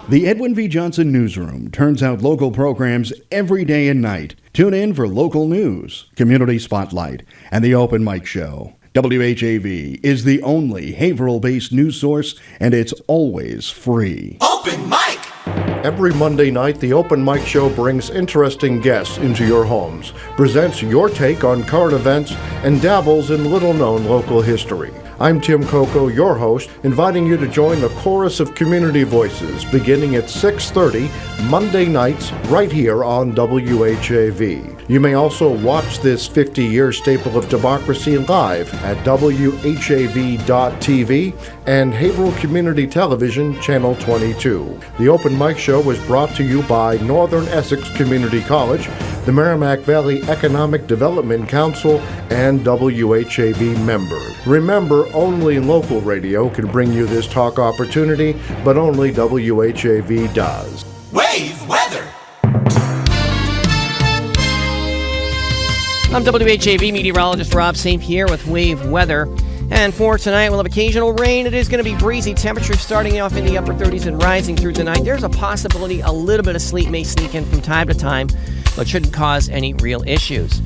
The Edwin V. Johnson Newsroom turns out local programs every day and night. Tune in for local news, community spotlight, and the open mic show. WHAV is the only Haverhill-based news source, and it's always free. Open mic! Every Monday night, the Open Mic Show brings interesting guests into your homes, presents your take on current events, and dabbles in little-known local history. I'm Tim Coco, your host, inviting you to join the chorus of community voices beginning at 6:30 Monday nights right here on WHAV. You may also watch this 50-year staple of democracy live at WHAV.tv and Haverhill Community Television Channel 22. The Open Mic Show was brought to you by Northern Essex Community College, the Merrimack Valley Economic Development Council, and WHAV members. Remember, only local radio can bring you this talk opportunity, but only WHAV does. WAVE weather! I'm WHAV meteorologist Rob St. Pierre with WAVE weather. And for tonight, we'll have occasional rain. It is going to be breezy. Temperatures starting off in the upper 30s and rising through tonight. There's a possibility a little bit of sleet may sneak in from time to time, but shouldn't cause any real issues.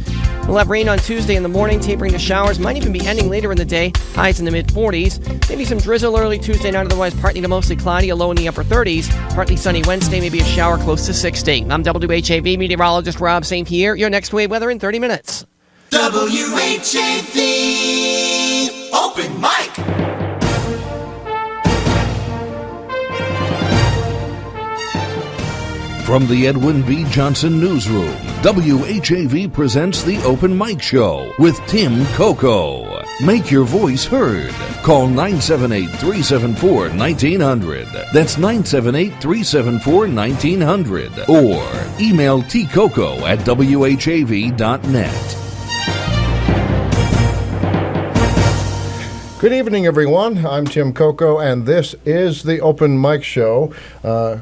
We'll have rain on Tuesday in the morning, tapering to showers. Might even be ending later in the day. Highs in the mid-40s. Maybe some drizzle early Tuesday night, otherwise partly to mostly cloudy, a low in the upper 30s. Partly sunny Wednesday, maybe a shower close to 60. I'm WHAV meteorologist Rob St. Pierre. Your next wave weather in 30 minutes. WHAV Open Mic! From the Edwin V. Johnson Newsroom, WHAV presents the Open Mic Show with Tim Coco. Make your voice heard. Call 978-374-1900. That's 978-374-1900. Or email tcoco@whav.net. Good evening, everyone. I'm Tim Coco, and this is the Open Mic Show.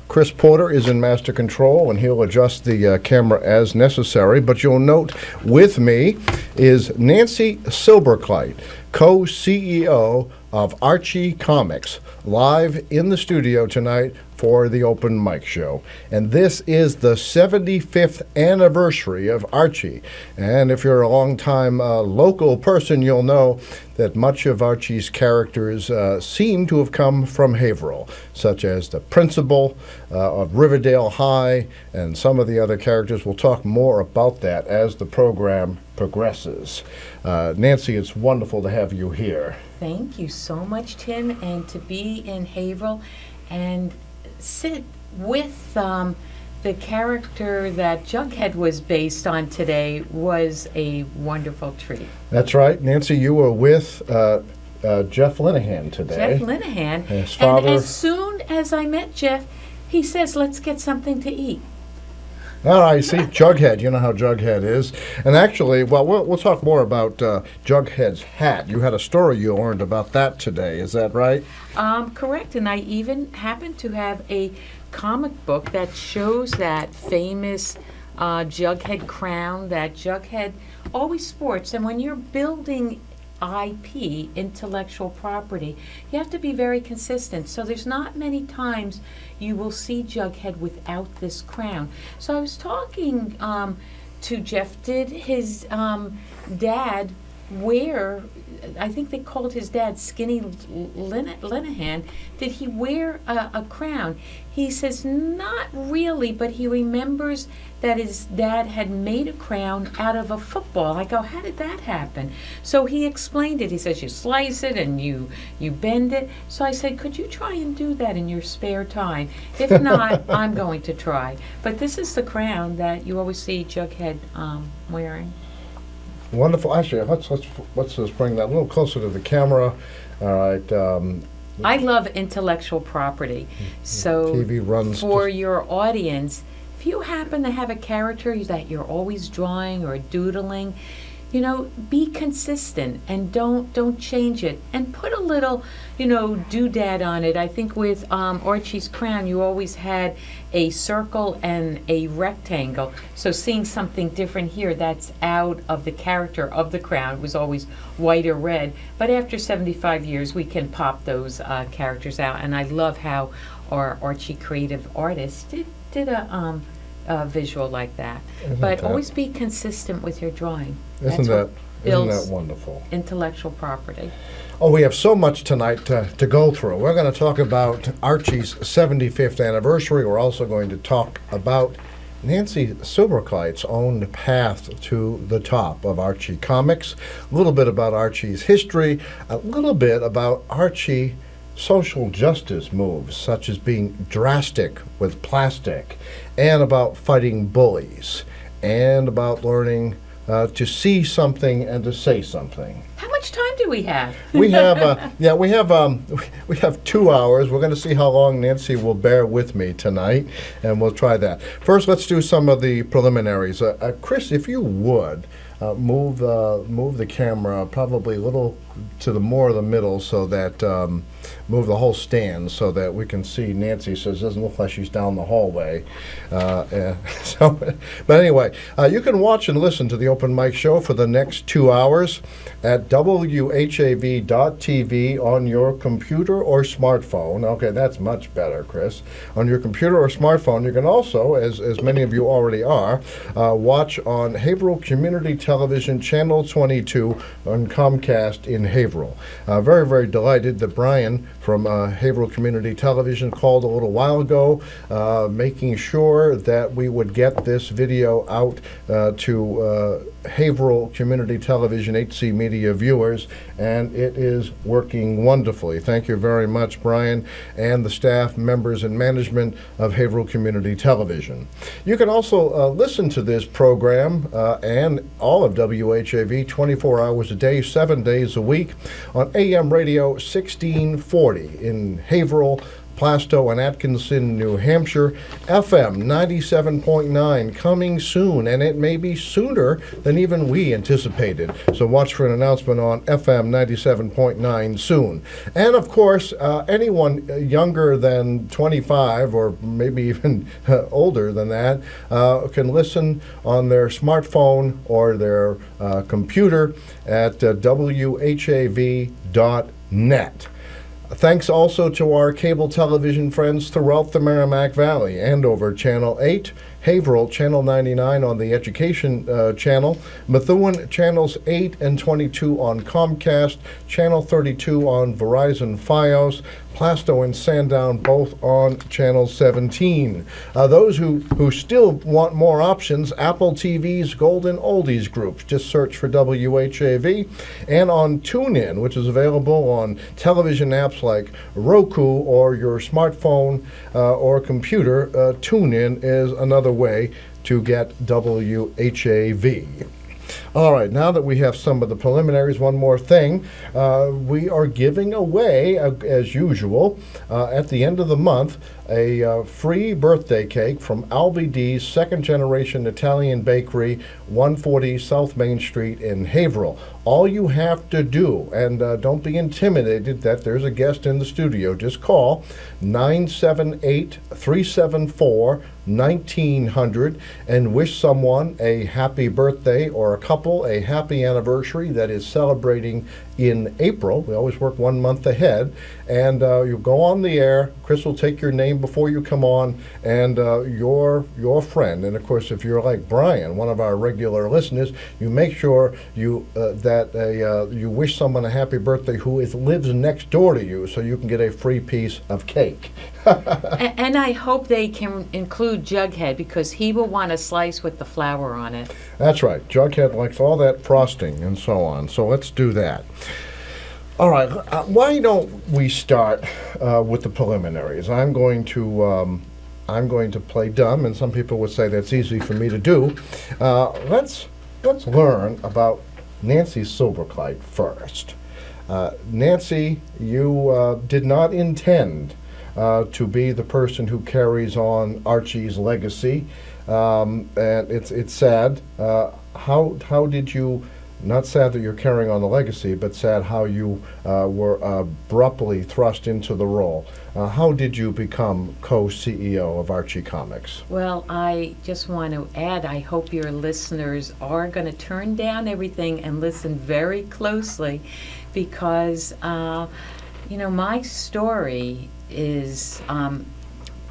Chris Porter is in master control, and he'll adjust the camera as necessary. But you'll note with me is Nancy Silberkleit, co-CEO of Archie Comics, live in the studio tonight for the Open Mic Show. And this is the 75th anniversary of Archie. And if you're a long-time local person, you'll know that much of Archie's characters seem to have come from Haverhill, such as the principal of Riverdale High and some of the other characters. We'll talk more about that as the program progresses. Nancy, it's wonderful to have you here. Thank you so much, Tim, and to be in Haverhill and sit with the character that Jughead was based on today was a wonderful treat. That's right. Nancy, you were with Jeff Linehan today. Jeff Linehan. His father. And as soon as I met Jeff, he says, let's get something to eat. All right, see, Jughead, you know how Jughead is. And actually, well, we'll talk more about Jughead's hat. You had a story you learned about that today, is that right? Correct, and I even happen to have a comic book that shows that famous Jughead crown that Jughead always sports. And when you're building IP, intellectual property, you have to be very consistent. So there's not many times you will see Jughead without this crown. So I was talking to Jeff. Did his dad wear, I think they called his dad Skinny Linehan, did he wear a crown? He says not really, but he remembers that his dad had made a crown out of a football. I go, how did that happen? So he explained it. He says you slice it and you bend it. So I said, could you try and do that in your spare time? If not, I'm going to try. But this is the crown that you always see Jughead wearing. Wonderful. Actually, let's just bring that a little closer to the camera. All right. I love intellectual property. So TV runs for your audience, if you happen to have a character that you're always drawing or doodling, you know, be consistent and don't change it. And put a little, you know, doodad on it. I think with Archie's crown, you always had a circle and a rectangle. So seeing something different here that's out of the character of the crown was always white or red. But after 75 years, we can pop those characters out. And I love how or Archie Creative Artists did a visual like that. Isn't But that- always be consistent with your drawing. Isn't That's that what builds isn't that wonderful? intellectual property. Oh, we have so much tonight to go through. We're going to talk about Archie's 75th anniversary. We're also going to talk about Nancy Silberkleit's own path to the top of Archie Comics, a little bit about Archie's history, a little bit about Archie social justice moves, such as being drastic with plastic, and about fighting bullies, and about learning to see something and to say something. How much time do we have? We have, we have 2 hours. We're going to see how long Nancy will bear with me tonight, and we'll try that. First, let's do some of the preliminaries. Chris, if you would move the camera probably a little to the more of the middle, so that move the whole stand so that we can see Nancy, so it doesn't look like she's down the hallway. But anyway, you can watch and listen to the Open Mic Show for the next 2 hours at WHAV.tv on your computer or smartphone. Okay, that's much better, Chris. On your computer or smartphone. You can also, as many of you already are, watch on Haverhill Community Television Channel 22 on Comcast in Haverhill. Very, very delighted that Brian from Haverhill Community Television called a little while ago, making sure that we would get this video out to Haverhill Community Television HC Media viewers, and it is working wonderfully. Thank you very much, Brian, and the staff, members, and management of Haverhill Community Television. You can also listen to this program and all of WHAV 24 hours a day, 7 days a week on AM radio 1640 in Haverhill, Plastow, and Atkinson, New Hampshire. FM 97.9 coming soon, and it may be sooner than even we anticipated. So watch for an announcement on FM 97.9 soon. And of course, anyone younger than 25 or maybe even older than that can listen on their smartphone or their computer at WHAV.net. Thanks also to our cable television friends throughout the Merrimack Valley, Andover Channel 8, Haverhill Channel 99 on the Education Channel, Methuen Channels 8 and 22 on Comcast, Channel 32 on Verizon Fios, Plastow and Sandown both on Channel 17. Those who still want more options, Apple TV's Golden Oldies groups, just search for WHAV, and on TuneIn, which is available on television apps like Roku or your smartphone or computer. TuneIn is another way to get WHAV. All right, now that we have some of the preliminaries, one more thing. We are giving away, as usual, at the end of the month, a free birthday cake from Albie D's Second Generation Italian Bakery, 140 South Main Street in Haverhill. All you have to do, and don't be intimidated that there's a guest in the studio, just call 978-374-1900 and wish someone a happy birthday or a couple a happy anniversary that is celebrating in April. We always work 1 month ahead, and you go on the air. Chris will take your name before you come on, and your friend. And of course, if you're like Brian, one of our regular listeners, you make sure you you wish someone a happy birthday who lives next door to you, so you can get a free piece of cake. And I hope they can include Jughead, because he will want a slice with the flour on it. That's right. Jughead likes all that frosting and so on. So let's do that. All right. Why don't we start with the preliminaries? I'm going to play dumb, and some people would say that's easy for me to do. Let's learn about Nancy Silberkleit first. Nancy, you did not intend to be the person who carries on Archie's legacy, and it's sad. How did you? Not sad that you're carrying on the legacy, but sad how you were abruptly thrust into the role. How did you become co-CEO of Archie Comics? Well, I just want to add, I hope your listeners are going to turn down everything and listen very closely, because, my story is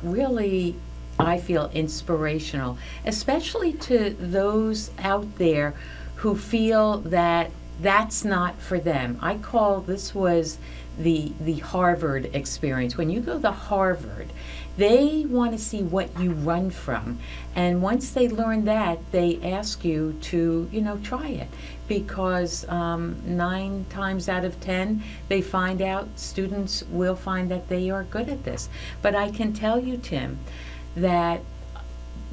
really, I feel, inspirational, especially to those out there who feel that that's not for them. I call this was the Harvard experience. When you go to Harvard, they want to see what you run from, and once they learn that, they ask you to, try it, because 9 times out of 10 they find out, students will find that they are good at this. But I can tell you, Tim, that,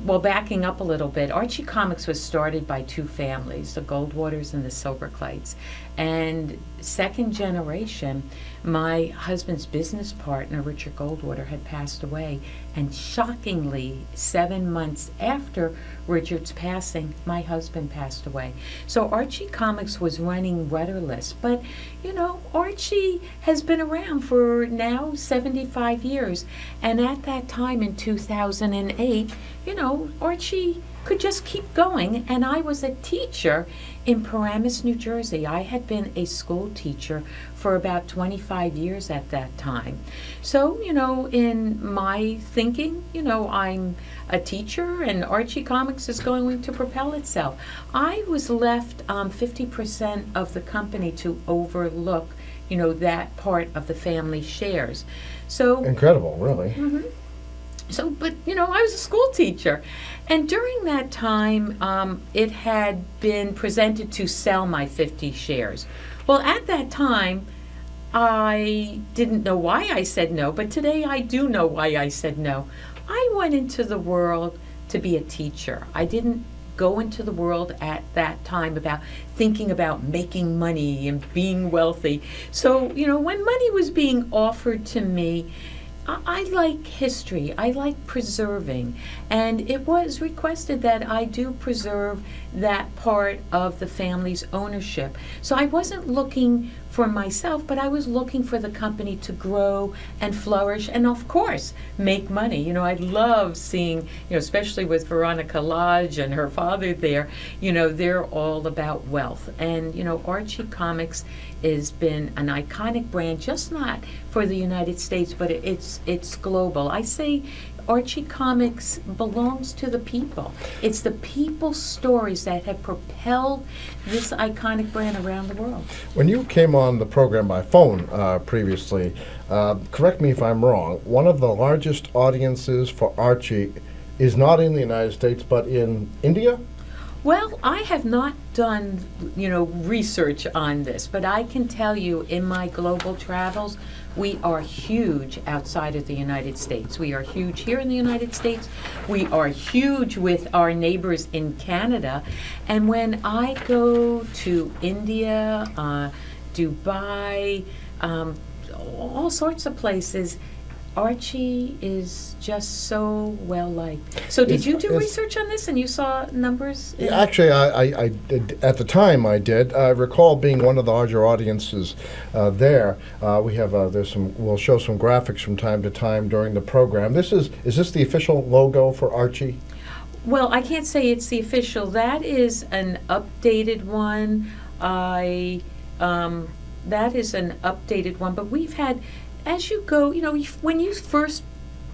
well, backing up a little bit, Archie Comics was started by 2 families, the Goldwaters and the Silberkleits. And second generation, my husband's business partner, Richard Goldwater, had passed away. And shockingly, 7 months after Richard's passing, my husband passed away. So Archie Comics was running rudderless. But, Archie has been around for now 75 years. And at that time in 2008, Archie could just keep going. And I was a teacher in Paramus, New Jersey. I had been a school teacher for about 25 years at that time. So, in my thinking, I'm a teacher and Archie Comics is going to propel itself. I was left 50% of the company to overlook, that part of the family shares. So Incredible, really. Mm-hmm. So, but, I was a school teacher. And during that time, it had been presented to sell my 50 shares. Well, at that time, I didn't know why I said no, but today I do know why I said no. I went into the world to be a teacher. I didn't go into the world at that time about thinking about making money and being wealthy. So, when money was being offered to me, I like history. I like preserving. And it was requested that I do preserve that part of the family's ownership. So I wasn't looking for myself, but I was looking for the company to grow and flourish and, of course, make money. I love seeing, especially with Veronica Lodge and her father there, they're all about wealth. And, Archie Comics has been an iconic brand, just not for the United States, but it's global. I say Archie Comics belongs to the people. It's the people's stories that have propelled this iconic brand around the world. When you came on the program by phone previously, correct me if I'm wrong, one of the largest audiences for Archie is not in the United States, but in India? Well, I have not done, research on this, but I can tell you in my global travels, we are huge outside of the United States. We are huge here in the United States. We are huge with our neighbors in Canada. And when I go to India, Dubai, all sorts of places, Archie is just so well liked. So did you do research on this and you saw numbers? Actually, I did, at the time I did. I recall being one of the larger audiences there. We have we'll show some graphics from time to time during the program. Is this the official logo for Archie? Well, I can't say it's the official. That is an updated one. That is an updated one, but we've had, as you go, when you first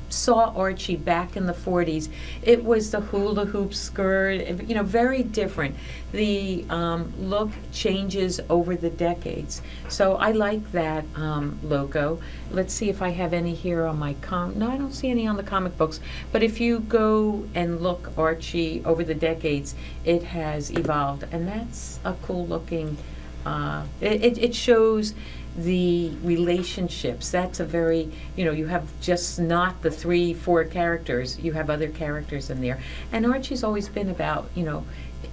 saw Archie back in the 40s, it was the hula hoop skirt, very different. The look changes over the decades. So I like that logo. Let's see if I have any here on my no, I don't see any on the comic books. But if you go and look Archie over the decades, it has evolved. And that's a cool looking, it shows the relationships. That's a very, you have just not the 3-4 characters, you have other characters in there. And Archie's always been about,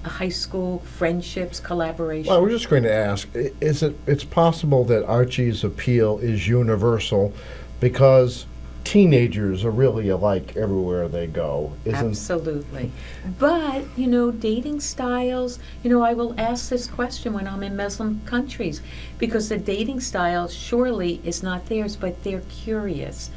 high school friendships, collaboration. Well, I was just going to ask, it's possible that Archie's appeal is universal because teenagers are really alike everywhere they go, isn't? Absolutely. But, dating styles, I will ask this question when I'm in Muslim countries, because the dating style surely is not theirs, but they're curious,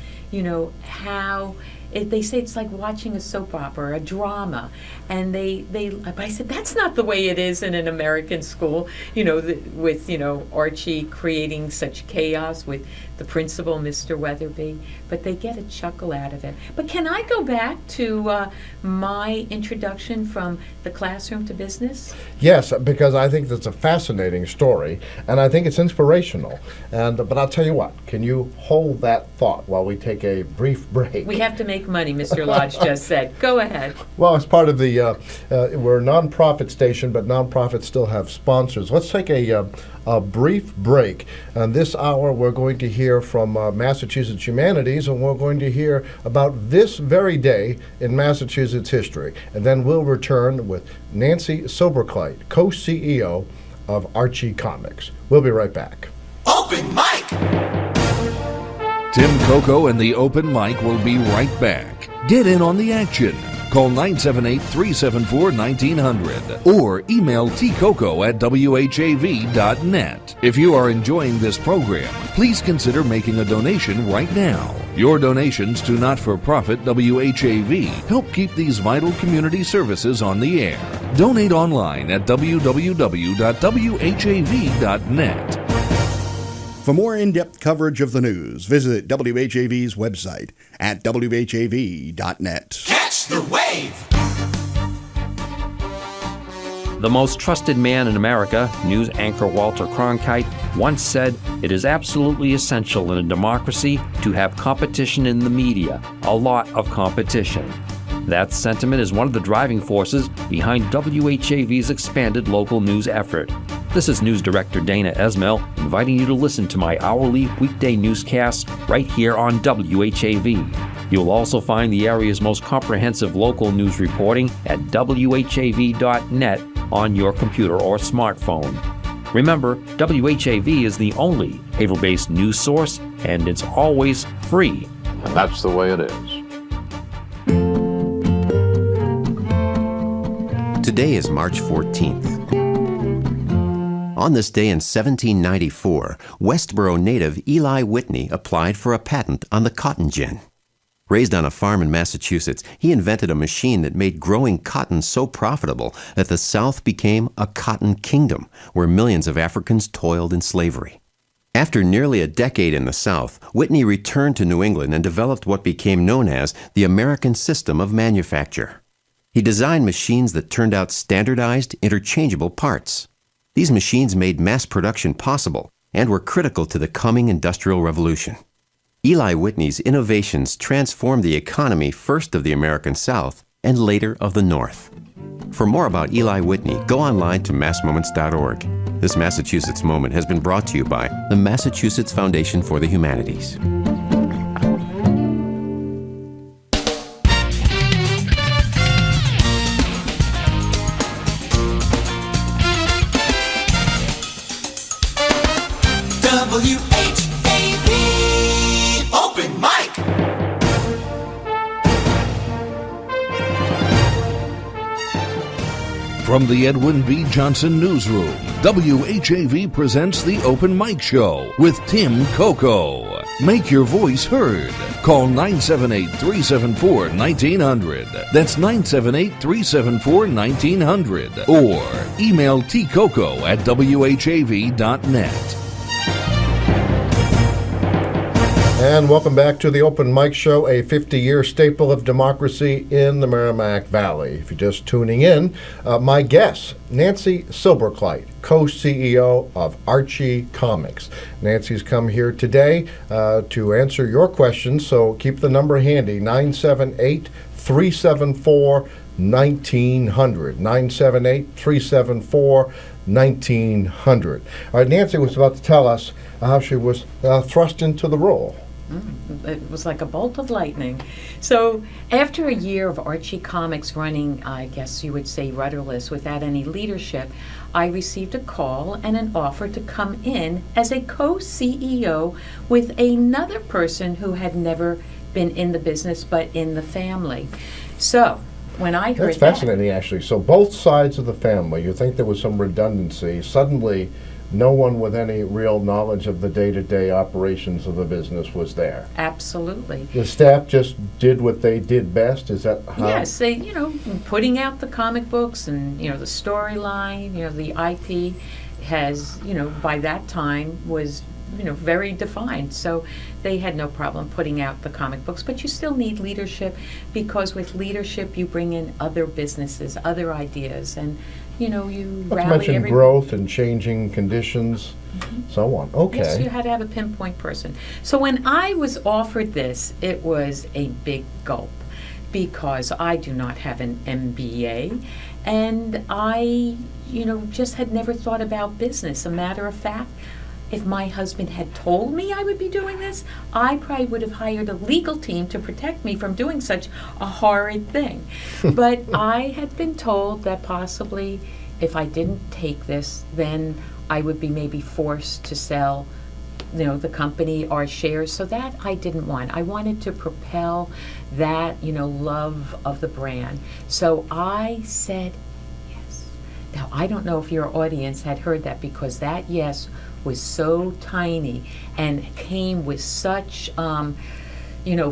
how they say it's like watching a soap opera, a drama, and but I said that's not the way it is in an American school, with Archie creating such chaos with the principal, Mr. Weatherby, but they get a chuckle out of it. But can I go back to my introduction from the classroom to business? Yes, because I think that's a fascinating story, and I think it's inspirational. But I'll tell you what, can you hold that thought while we take a brief break? We have to make money, Mr. Lodge just said. Go ahead. Well, it's part of the, we're a nonprofit station, but nonprofits still have sponsors. Let's take a brief break. And this hour, we're going to hear from Massachusetts Humanities, and we're going to hear about this very day in Massachusetts history. And then we'll return with Nancy Silberkleit, co-CEO of Archie Comics. We'll be right back. Open mic! Tim Coco and the Open Mic will be right back. Get in on the action. Call 978-374-1900 or email tcoco@whav.net. If you are enjoying this program, please consider making a donation right now. Your donations to not-for-profit WHAV help keep these vital community services on the air. Donate online at www.whav.net. For more in-depth coverage of the news, visit WHAV's website at whav.net. Catch the wave! The most trusted man in America, news anchor Walter Cronkite, once said, "It is absolutely essential in a democracy to have competition in the media, a lot of competition." That sentiment is one of the driving forces behind WHAV's expanded local news effort. This is News Director Dana Esmail inviting you to listen to my hourly weekday newscasts right here on WHAV. You'll also find the area's most comprehensive local news reporting at whav.net on your computer or smartphone. Remember, WHAV is the only Haverhill-based news source, and it's always free. And that's the way it is. Today is March 14th. On this day in 1794, Westboro native Eli Whitney applied for a patent on the cotton gin. Raised on a farm in Massachusetts, he invented a machine that made growing cotton so profitable that the South became a cotton kingdom, where millions of Africans toiled in slavery. After nearly a decade in the South, Whitney returned to New England and developed what became known as the American System of Manufacture. He designed machines that turned out standardized, interchangeable parts. These machines made mass production possible and were critical to the coming Industrial Revolution. Eli Whitney's innovations transformed the economy first of the American South and later of the North. For more about Eli Whitney, go online to massmoments.org. This Massachusetts Moment has been brought to you by the Massachusetts Foundation for the Humanities. WHAV Open Mic! From the Edwin B. Johnson Newsroom, WHAV presents the Open Mic Show with Tim Coco. Make your voice heard. Call 978-374-1900. That's 978-374-1900. Or email tcoco@whav.net. And welcome back to the Open Mic Show, a 50-year staple of democracy in the Merrimack Valley. If you're just tuning in, my guest, Nancy Silberkleit, co-CEO of Archie Comics. Nancy's come here today to answer your questions, so keep the number handy, 978-374-1900, 978-374-1900. All right, Nancy was about to tell us how she was thrust into the role. It was like a bolt of lightning. So after a year of Archie Comics running, I guess you would say rudderless, without any leadership, I received a call and an offer to come in as a co-CEO with another person who had never been in the business but in the family. So when I heard That's fascinating, actually. So both sides of the family, you think there was some redundancy. Suddenly, no one with any real knowledge of the day-to-day operations of the business was there. Absolutely. The staff just did what they did best. Is that how? Yes, they, putting out the comic books and, the storyline, the IP has, by that time was, very defined. So they had no problem putting out the comic books. But you still need leadership, because with leadership you bring in other businesses, other ideas, and, you Let's rally mention everyone. growth and changing conditions, so on. Okay. Yes, you had to have a pinpoint person. So when I was offered this, it was a big gulp, because I do not have an MBA, and I, just had never thought about business. A matter of fact, if my husband had told me I would be doing this, I probably would have hired a legal team to protect me from doing such a horrid thing. But I had been told that possibly if I didn't take this, then I would be maybe forced to sell, the company or shares. So that I didn't want. I wanted to propel that, love of the brand. So I said yes. Now, I don't know if your audience had heard that, because that yes was so tiny and came with such,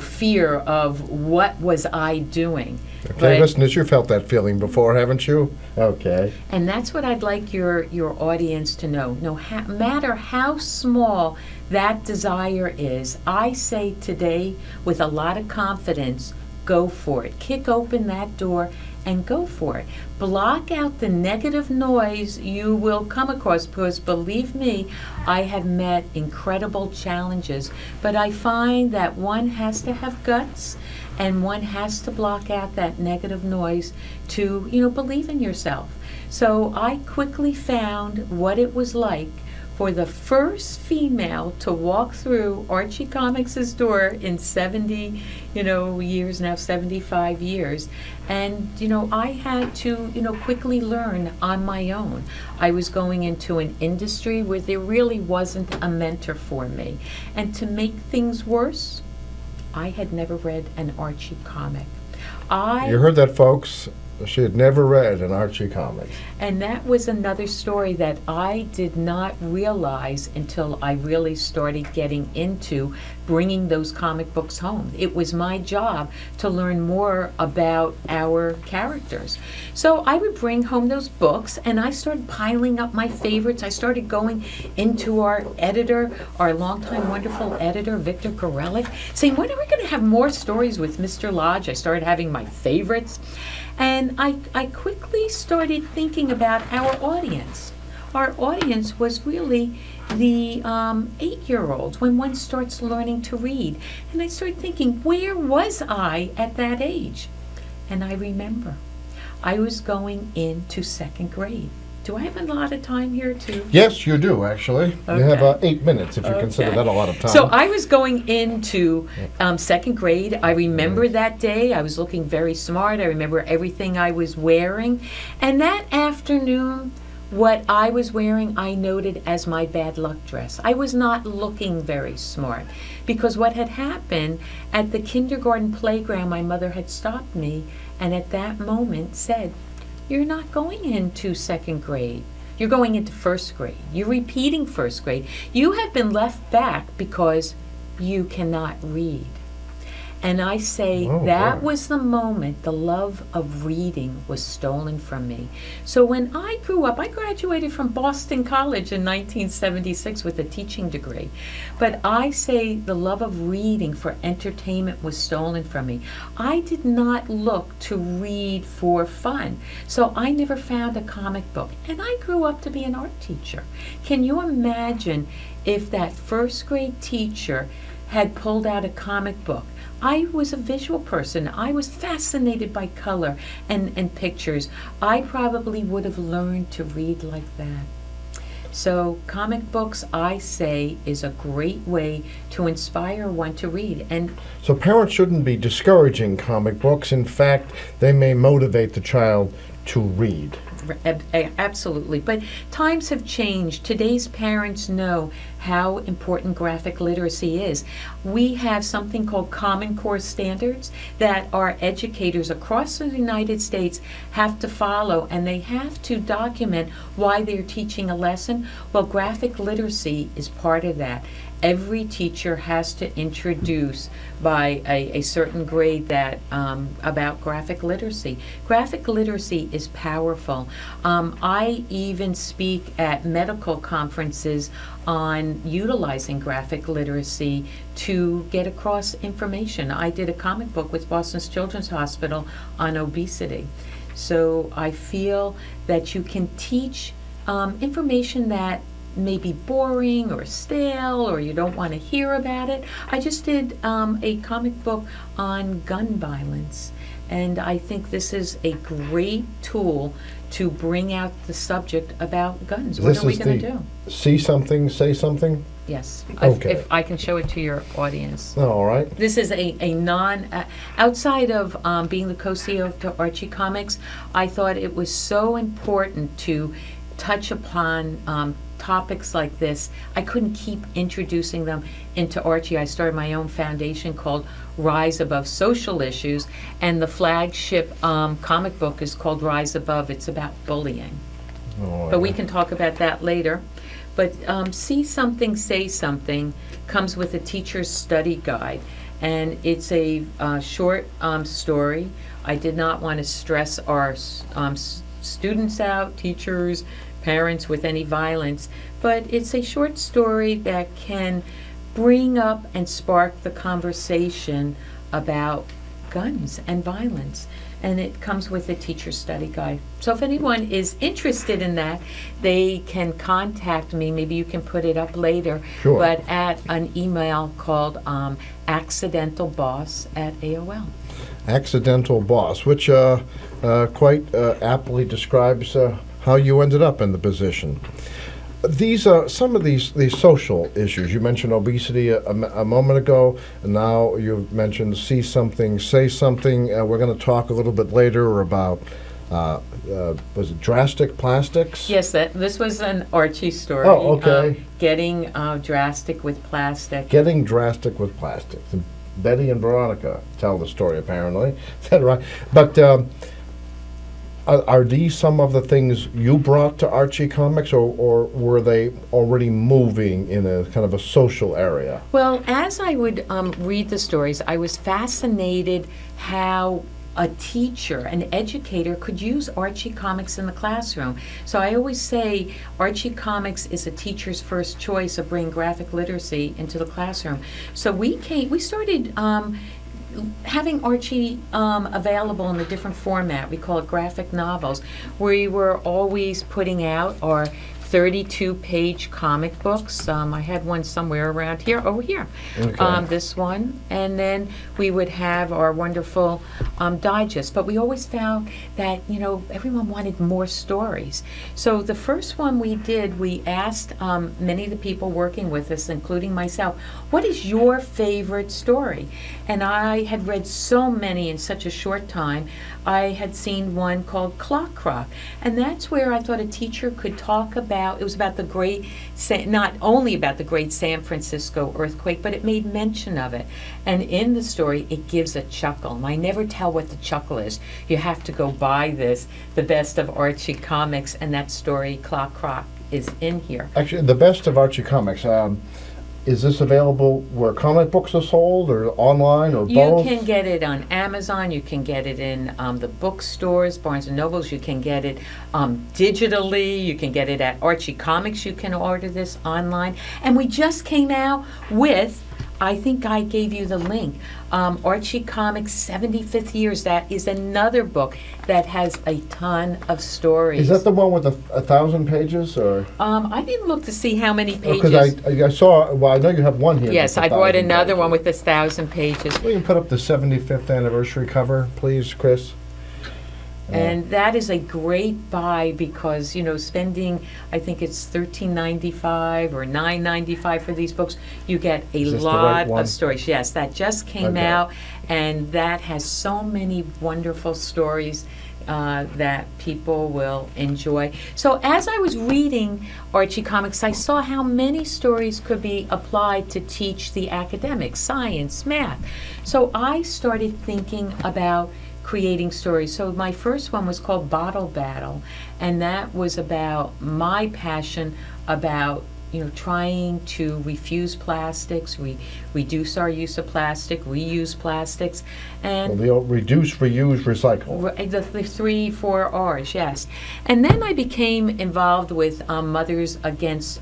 fear of what was I doing. Okay, listeners, you felt that feeling before, haven't you? Okay. And that's what I'd like your audience to know. No matter how small that desire is, I say today with a lot of confidence, go for it. Kick open that door and go for it. Block out the negative noise you will come across, because believe me, I have met incredible challenges, but I find that one has to have guts, and one has to block out that negative noise to, believe in yourself. So I quickly found what it was like for the first female to walk through Archie Comics' door in 70, years now, 75 years. And, I had to, quickly learn on my own. I was going into an industry where there really wasn't a mentor for me. And to make things worse, I had never read an Archie comic. You heard that, folks. She had never read an Archie Comics. And that was another story that I did not realize until I really started getting into bringing those comic books home. It was my job to learn more about our characters. So I would bring home those books, and I started piling up my favorites. I started going into our editor, our longtime wonderful editor, Victor Gorelick, saying, when are we going to have more stories with Mr. Lodge? I started having my favorites. And I quickly started thinking about our audience. Our audience was really the 8-year-olds, when one starts learning to read. And I started thinking, where was I at that age? And I remember I was going into 2nd grade. Do I have a lot of time here to? Yes, you do, actually. You have 8 minutes, if you consider that a lot of time. So I was going into 2nd grade. I remember that day. I was looking very smart. I remember everything I was wearing. And that afternoon, what I was wearing, I noted as my bad luck dress. I was not looking very smart, because what had happened at the kindergarten playground, my mother had stopped me and at that moment said, "You're not going into 2nd grade. You're going into 1st grade. You're repeating 1st grade. You have been left back because you cannot read." And I say that was the moment the love of reading was stolen from me. So when I grew up, I graduated from Boston College in 1976 with a teaching degree. But I say the love of reading for entertainment was stolen from me. I did not look to read for fun. So I never found a comic book. And I grew up to be an art teacher. Can you imagine if that 1st grade teacher had pulled out a comic book? I was a visual person. I was fascinated by color and pictures. I probably would have learned to read like that. So comic books, I say, is a great way to inspire one to read. And so parents shouldn't be discouraging comic books. In fact, they may motivate the child to read. Absolutely. But times have changed. Today's parents know how important graphic literacy is. We have something called Common Core standards that our educators across the United States have to follow, and they have to document why they're teaching a lesson. Well, graphic literacy is part of that. Every teacher has to introduce by a certain grade that about graphic literacy. Graphic literacy is powerful. I even speak at medical conferences on utilizing graphic literacy to get across information. I did a comic book with Boston's Children's Hospital on obesity. So I feel that you can teach information that may be boring or stale or you don't want to hear about it. I just did a comic book on gun violence, and I think this is a great tool to bring out the subject about guns. What are we going to do? See something, say something? Yes. Okay. If I can show it to your audience. Oh, all right. This is a outside of being the co-CEO to Archie Comics, I thought it was so important to touch upon topics like this. I couldn't keep introducing them into Archie. I started my own foundation called Rise Above Social Issues, and the flagship comic book is called Rise Above. It's about bullying. Oh, But we can talk about that later. But See Something, Say Something comes with a teacher's study guide, and it's a short story. I did not want to stress our students out, teachers, parents with any violence, but it's a short story that can bring up and spark the conversation about guns and violence. And it comes with a teacher study guide. So if anyone is interested in that, they can contact me. Maybe you can put it up later. Sure. But at an email called accidentalboss@AOL. Accidental Boss, which quite aptly describes how you ended up in the position. These are some of these social issues. You mentioned obesity a moment ago, and now you've mentioned See Something, Say Something. We're going to talk a little bit later about, was it drastic plastics? Yes, this was an Archie story. Oh, okay. Getting drastic with plastic. Getting drastic with plastics. And Betty and Veronica tell the story, apparently. Is that right? But are these some of the things you brought to Archie Comics, or were they already moving in a kind of a social area? Well, as I would read the stories, I was fascinated how a teacher, an educator, could use Archie Comics in the classroom. So I always say Archie Comics is a teacher's first choice of bringing graphic literacy into the classroom. So we started having Archie available in a different format. We call it graphic novels. We were always putting out our 32-page comic books. I had one somewhere around here. Oh, here. Okay. This one. And then we would have our wonderful digest. But we always found that, everyone wanted more stories. So the first one we did, we asked many of the people working with us, including myself, what is your favorite story? And I had read so many in such a short time. I had seen one called Clock Croc. And that's where I thought a teacher could talk about, it was about the great, not only about the great San Francisco earthquake, but it made mention of it. And in the story, it gives a chuckle. And I never tell what the chuckle is. You have to go buy this, The Best of Archie Comics, and that story, Clock Croc, is in here. Actually, The Best of Archie Comics. Is this available where comic books are sold, or online, or both? You can get it on Amazon. You can get it in the bookstores, Barnes & Nobles. You can get it digitally. You can get it at Archie Comics. You can order this online. And we just came out with, I think I gave you the link, Archie Comics 75th Years. That is another book that has a ton of stories. Is that the one with 1,000 pages, or? I didn't look to see how many pages. Because I saw, well, I know you have one here. Yes, that's I brought 1,000 another pages. one with 1,000 pages. We can put up the 75th anniversary cover, please, Chris. And that is a great buy because, spending, I think it's $13.95 or $9.95 for these books, you get a Is this the lot right one? of stories. Yes, that just came Okay. out, and that has so many wonderful stories that people will enjoy. So as I was reading Archie Comics, I saw how many stories could be applied to teach the academics, science, math. So I started thinking about creating stories. So my first one was called Bottle Battle, and that was about my passion about trying to refuse plastics, reduce our use of plastic, reuse plastics, and Well, the reduce, reuse, recycle. the 3-4 R's, yes. And then I became involved with Mothers Against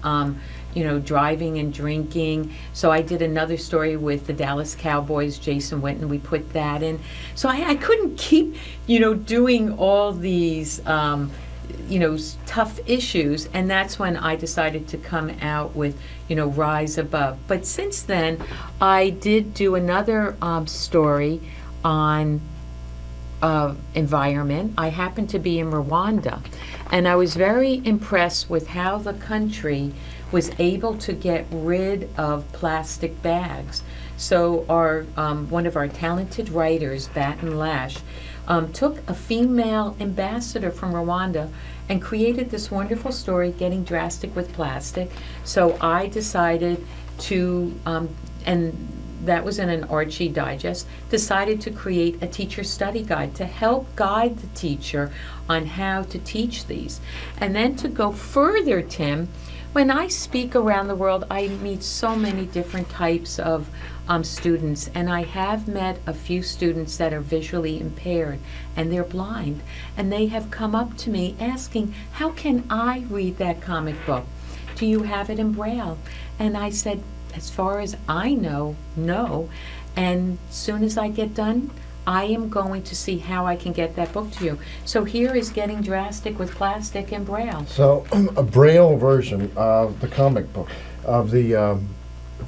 driving and drinking. So I did another story with the Dallas Cowboys, Jason Witten. We put that in. So I couldn't keep, doing all these, tough issues. And that's when I decided to come out with, Rise Above. But since then, I did do another story on environment. I happened to be in Rwanda, and I was very impressed with how the country was able to get rid of plastic bags. So our one of our talented writers, Batten Lash, took a female ambassador from Rwanda and created this wonderful story, Getting Drastic with Plastic. So I decided to, and that was in an Archie Digest, decided to create a teacher study guide to help guide the teacher on how to teach these. And then to go further, Tim, when I speak around the world, I meet so many different types of students, and I have met a few students that are visually impaired and they're blind, and they have come up to me asking, how can I read that comic book? Do you have it in Braille? And I said, as far as I know, no. And soon as I get done, I am going to see how I can get that book to you. So here is Getting Drastic with Plastic in Braille. So a Braille version of the comic book, of the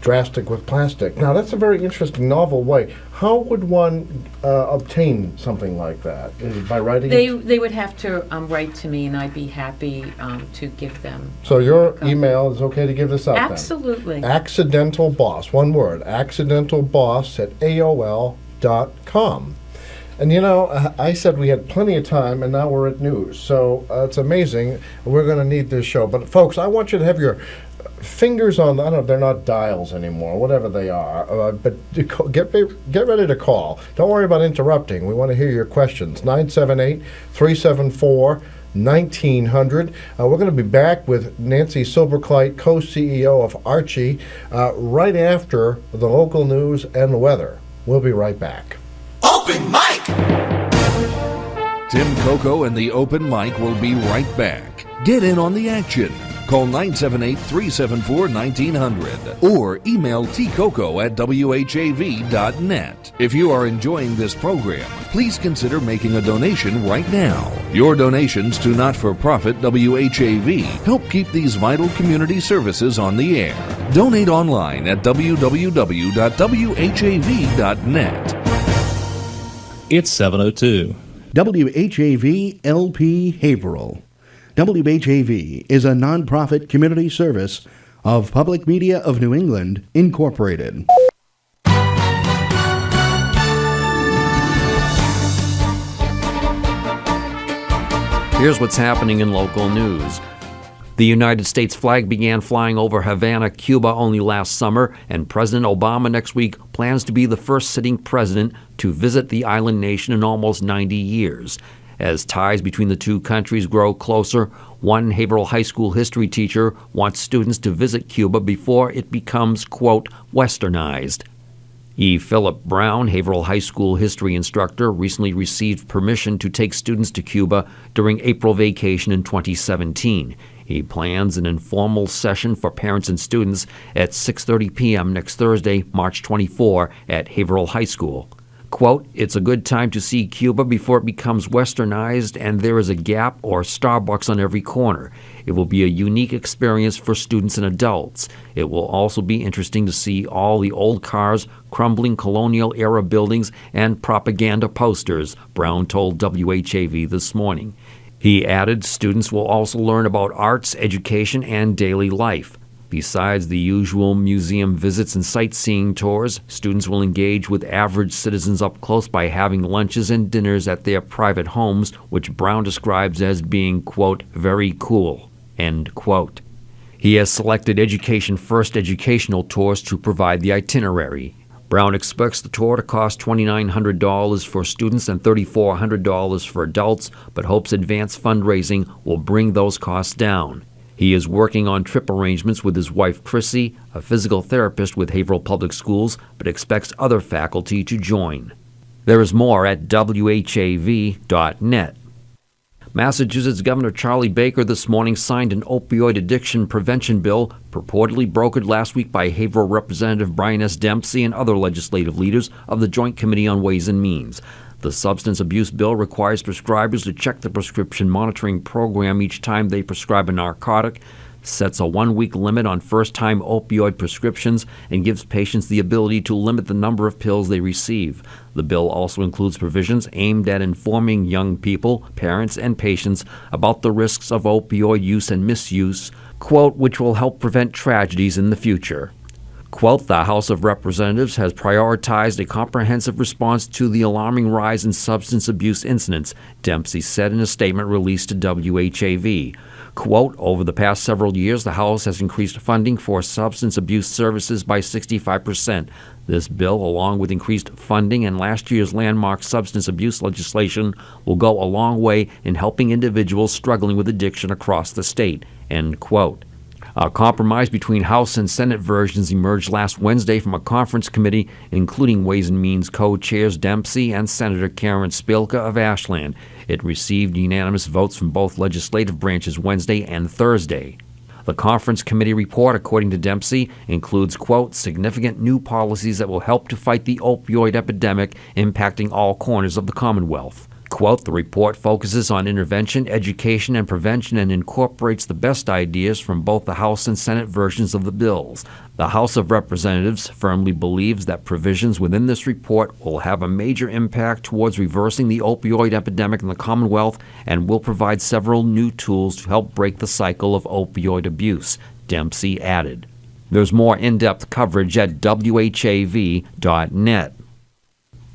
Drastic with Plastic. Now that's a very interesting, novel way. How would one obtain something like that? Is it by writing? They would have to write to me, and I'd be happy to give them. So your email is okay to give this out Absolutely. then? Accidental Boss, one word, accidentalboss@aol.com. And I said we had plenty of time, and now we're at news. So it's amazing. We're going to need this show. But folks, I want you to have your fingers on, I don't know, they're not dials anymore, whatever they are, but get ready to call. Don't worry about interrupting. We want to hear your questions. 978-374-1900. We're going to be back with Nancy Silberkleit, co-CEO of Archie, right after the local news and the weather. We'll be right back. Open mic! Tim Coco and the Open Mic will be right back. Get in on the action. Call 978-374-1900 or email tcoco@whav.net. If you are enjoying this program, please consider making a donation right now. Your donations to not-for-profit WHAV help keep these vital community services on the air. Donate online at www.whav.net. It's 7:02. WHAV LP Haverhill. WHAV is a nonprofit community service of Public Media of New England, Incorporated. Here's what's happening in local news. The United States flag began flying over Havana, Cuba only last summer, and President Obama next week plans to be the first sitting president to visit the island nation in almost 90 years. As ties between the two countries grow closer, one Haverhill High School history teacher wants students to visit Cuba before it becomes, quote, westernized. E. Philip Brown, Haverhill High School history instructor, recently received permission to take students to Cuba during April vacation in 2017. He plans an informal session for parents and students at 6:30 p.m. next Thursday, March 24, at Haverhill High School. Quote, it's a good time to see Cuba before it becomes westernized and there is a Gap or Starbucks on every corner. It will be a unique experience for students and adults. It will also be interesting to see all the old cars, crumbling colonial-era buildings, and propaganda posters, Brown told WHAV this morning. He added students will also learn about arts, education, and daily life. Besides the usual museum visits and sightseeing tours, students will engage with average citizens up close by having lunches and dinners at their private homes, which Brown describes as being, quote, very cool, end quote. He has selected Education First educational tours to provide the itinerary. Brown expects the tour to cost $2,900 for students and $3,400 for adults, but hopes advanced fundraising will bring those costs down. He is working on trip arrangements with his wife Chrissy, a physical therapist with Haverhill Public Schools, but expects other faculty to join. There is more at WHAV.net. Massachusetts Governor Charlie Baker this morning signed an opioid addiction prevention bill purportedly brokered last week by Haverhill Representative Brian S. Dempsey and other legislative leaders of the Joint Committee on Ways and Means. The substance abuse bill requires prescribers to check the prescription monitoring program each time they prescribe a narcotic, sets a 1-week limit on first-time opioid prescriptions, and gives patients the ability to limit the number of pills they receive. The bill also includes provisions aimed at informing young people, parents, and patients about the risks of opioid use and misuse, quote, which will help prevent tragedies in the future. Quote, the House of Representatives has prioritized a comprehensive response to the alarming rise in substance abuse incidents, Dempsey said in a statement released to WHAV. Quote, over the past several years, the House has increased funding for substance abuse services by 65%. This bill, along with increased funding and last year's landmark substance abuse legislation, will go a long way in helping individuals struggling with addiction across the state, end quote. A compromise between House and Senate versions emerged last Wednesday from a conference committee, including Ways and Means co-chairs Dempsey and Senator Karen Spilka of Ashland. It received unanimous votes from both legislative branches Wednesday and Thursday. The conference committee report, according to Dempsey, includes, quote, significant new policies that will help to fight the opioid epidemic impacting all corners of the Commonwealth. Quote, the report focuses on intervention, education, and prevention and incorporates the best ideas from both the House and Senate versions of the bills. The House of Representatives firmly believes that provisions within this report will have a major impact towards reversing the opioid epidemic in the Commonwealth and will provide several new tools to help break the cycle of opioid abuse, Dempsey added. There's more in-depth coverage at WHAV.net.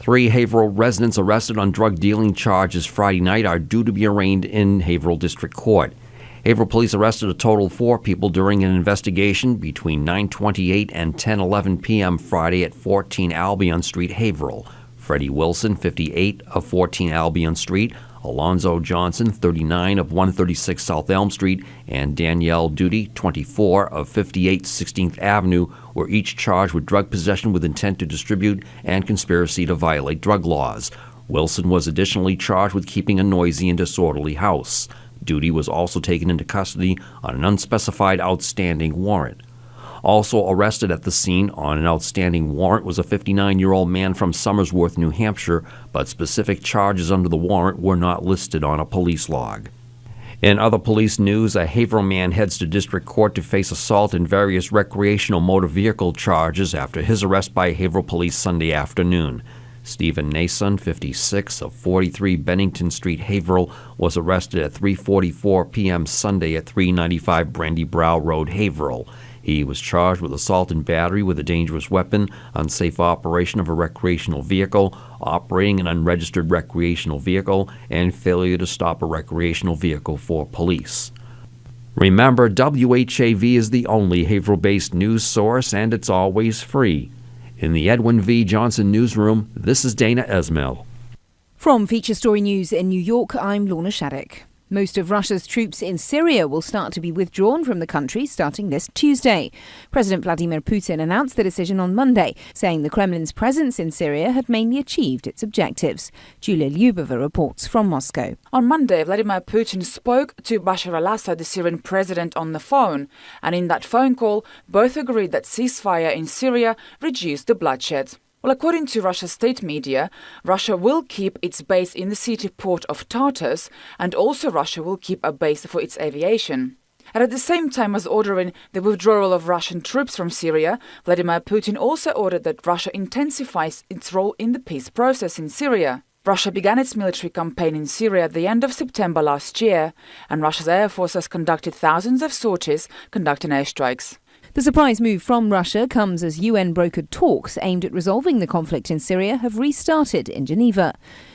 3 Haverhill residents arrested on drug dealing charges Friday night are due to be arraigned in Haverhill District Court. Haverhill police arrested a total of 4 people during an investigation between 9:28 and 10:11 p.m. Friday at 14 Albion Street, Haverhill. Freddie Wilson, 58, of 14 Albion Street, Alonzo Johnson, 39, of 136 South Elm Street, and Danielle Duty, 24, of 58 16th Avenue, were each charged with drug possession with intent to distribute and conspiracy to violate drug laws. Wilson was additionally charged with keeping a noisy and disorderly house. Duty was also taken into custody on an unspecified outstanding warrant. Also arrested at the scene on an outstanding warrant was a 59-year-old man from Somersworth, New Hampshire, but specific charges under the warrant were not listed on a police log. In other police news, a Haverhill man heads to district court to face assault and various recreational motor vehicle charges after his arrest by Haverhill police Sunday afternoon. Stephen Nason, 56, of 43 Bennington Street, Haverhill, was arrested at 3:44 p.m. Sunday at 395 Brandy Brow Road, Haverhill. He was charged with assault and battery with a dangerous weapon, unsafe operation of a recreational vehicle, operating an unregistered recreational vehicle, and failure to stop a recreational vehicle for police. Remember, WHAV is the only Haverhill-based news source, and it's always free. In the Edwin V. Johnson newsroom, this is Dana Esmel. From Feature Story News in New York, I'm Lorna Shattuck. Most of Russia's troops in Syria will start to be withdrawn from the country starting this Tuesday. President Vladimir Putin announced the decision on Monday, saying the Kremlin's presence in Syria had mainly achieved its objectives. Julia Lyubova reports from Moscow. On Monday, Vladimir Putin spoke to Bashar al-Assad, the Syrian president, on the phone. And in that phone call, both agreed that ceasefire in Syria reduced the bloodshed. Well, according to Russia's state media, Russia will keep its base in the city port of Tartus, and also Russia will keep a base for its aviation. And at the same time as ordering the withdrawal of Russian troops from Syria, Vladimir Putin also ordered that Russia intensifies its role in the peace process in Syria. Russia began its military campaign in Syria at the end of September last year, and Russia's air force has conducted thousands of sorties, conducting airstrikes. The surprise move from Russia comes as UN-brokered talks aimed at resolving the conflict in Syria have restarted in Geneva.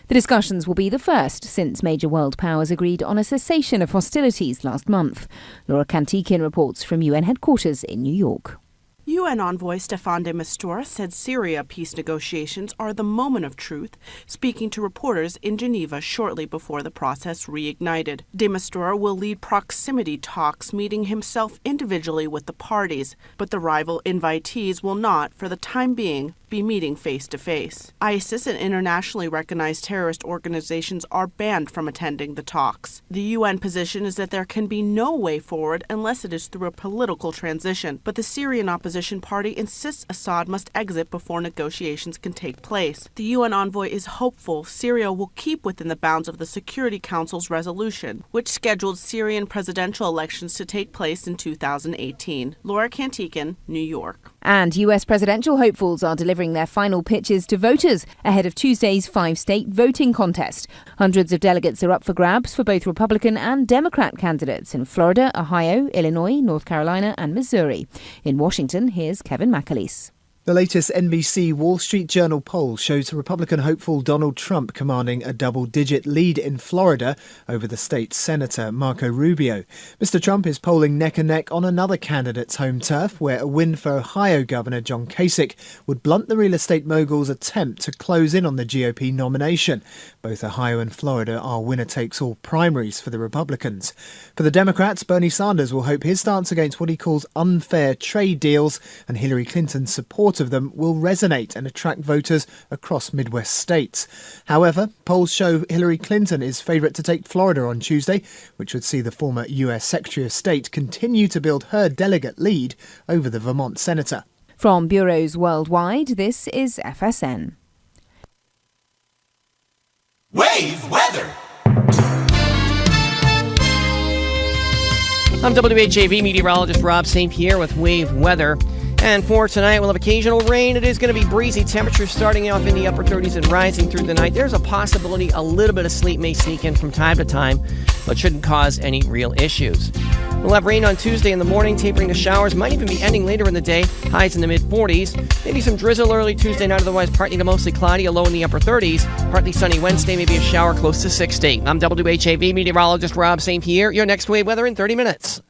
The discussions will be the first since major world powers agreed on a cessation of hostilities last month. Laura Kantikin reports from UN headquarters in New York. UN envoy Staffan de Mistura said Syria peace negotiations are the moment of truth, speaking to reporters in Geneva shortly before the process reignited. De Mistura will lead proximity talks, meeting himself individually with the parties, but the rival invitees will not, for the time being, be meeting face-to-face. ISIS and internationally recognized terrorist organizations are banned from attending the talks. The UN position is that there can be no way forward unless it is through a political transition, but the Syrian opposition party insists Assad must exit before negotiations can take place. The UN envoy is hopeful Syria will keep within the bounds of the Security Council's resolution, which scheduled Syrian presidential elections to take place in 2018. Laura Kantikin, New York. And US presidential hopefuls are delivering their final pitches to voters ahead of Tuesday's 5-state voting contest. Hundreds of delegates are up for grabs for both Republican and Democrat candidates in Florida, Ohio, Illinois, North Carolina and Missouri. In Washington, here's Kevin McAleese. The latest NBC Wall Street Journal poll shows Republican hopeful Donald Trump commanding a double-digit lead in Florida over the state's Senator Marco Rubio. Mr. Trump is polling neck-and-neck on another candidate's home turf, where a win for Ohio Governor John Kasich would blunt the real estate mogul's attempt to close in on the GOP nomination. Both Ohio and Florida are winner-takes-all primaries for the Republicans. For the Democrats, Bernie Sanders will hope his stance against what he calls unfair trade deals and Hillary Clinton's support of them will resonate and attract voters across Midwest states. However, polls show Hillary Clinton is favourite to take Florida on Tuesday, which would see the former US Secretary of State continue to build her delegate lead over the Vermont senator. From bureaus worldwide, this is FSN. Wave weather. I'm WHAV meteorologist Rob St. Pierre with Wave Weather. And for tonight, we'll have occasional rain. It is going to be breezy. Temperatures starting off in the upper 30s and rising through the night. There's a possibility a little bit of sleet may sneak in from time to time, but shouldn't cause any real issues. We'll have rain on Tuesday in the morning, tapering to showers. Might even be ending later in the day. Highs in the mid-40s. Maybe some drizzle early Tuesday night, otherwise partly to mostly cloudy, a low in the upper 30s. Partly sunny Wednesday, maybe a shower close to 60. I'm WHAV meteorologist Rob St. Pierre. Your next wave weather in 30 minutes.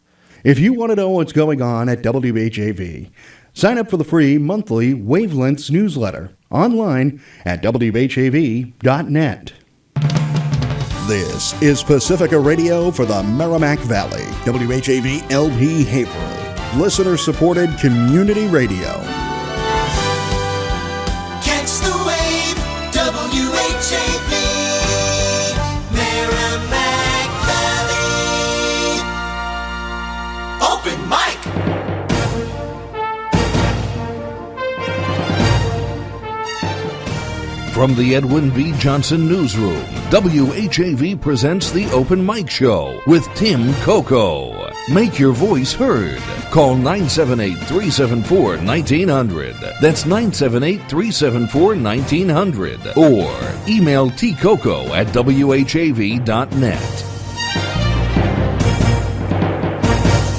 If you want to know what's going on at WHAV, sign up for the free monthly Wavelengths newsletter online at WHAV.net. This is Pacifica Radio for the Merrimack Valley, WHAV LP Haverhill, listener-supported community radio. Catch the wave. WHAV. Merrimack Valley. Open mic. From the Edwin B. Johnson Newsroom, WHAV presents the Open Mic Show with Tim Coco. Make your voice heard. Call 978-374-1900. That's 978-374-1900. Or email tcoco at whav.net.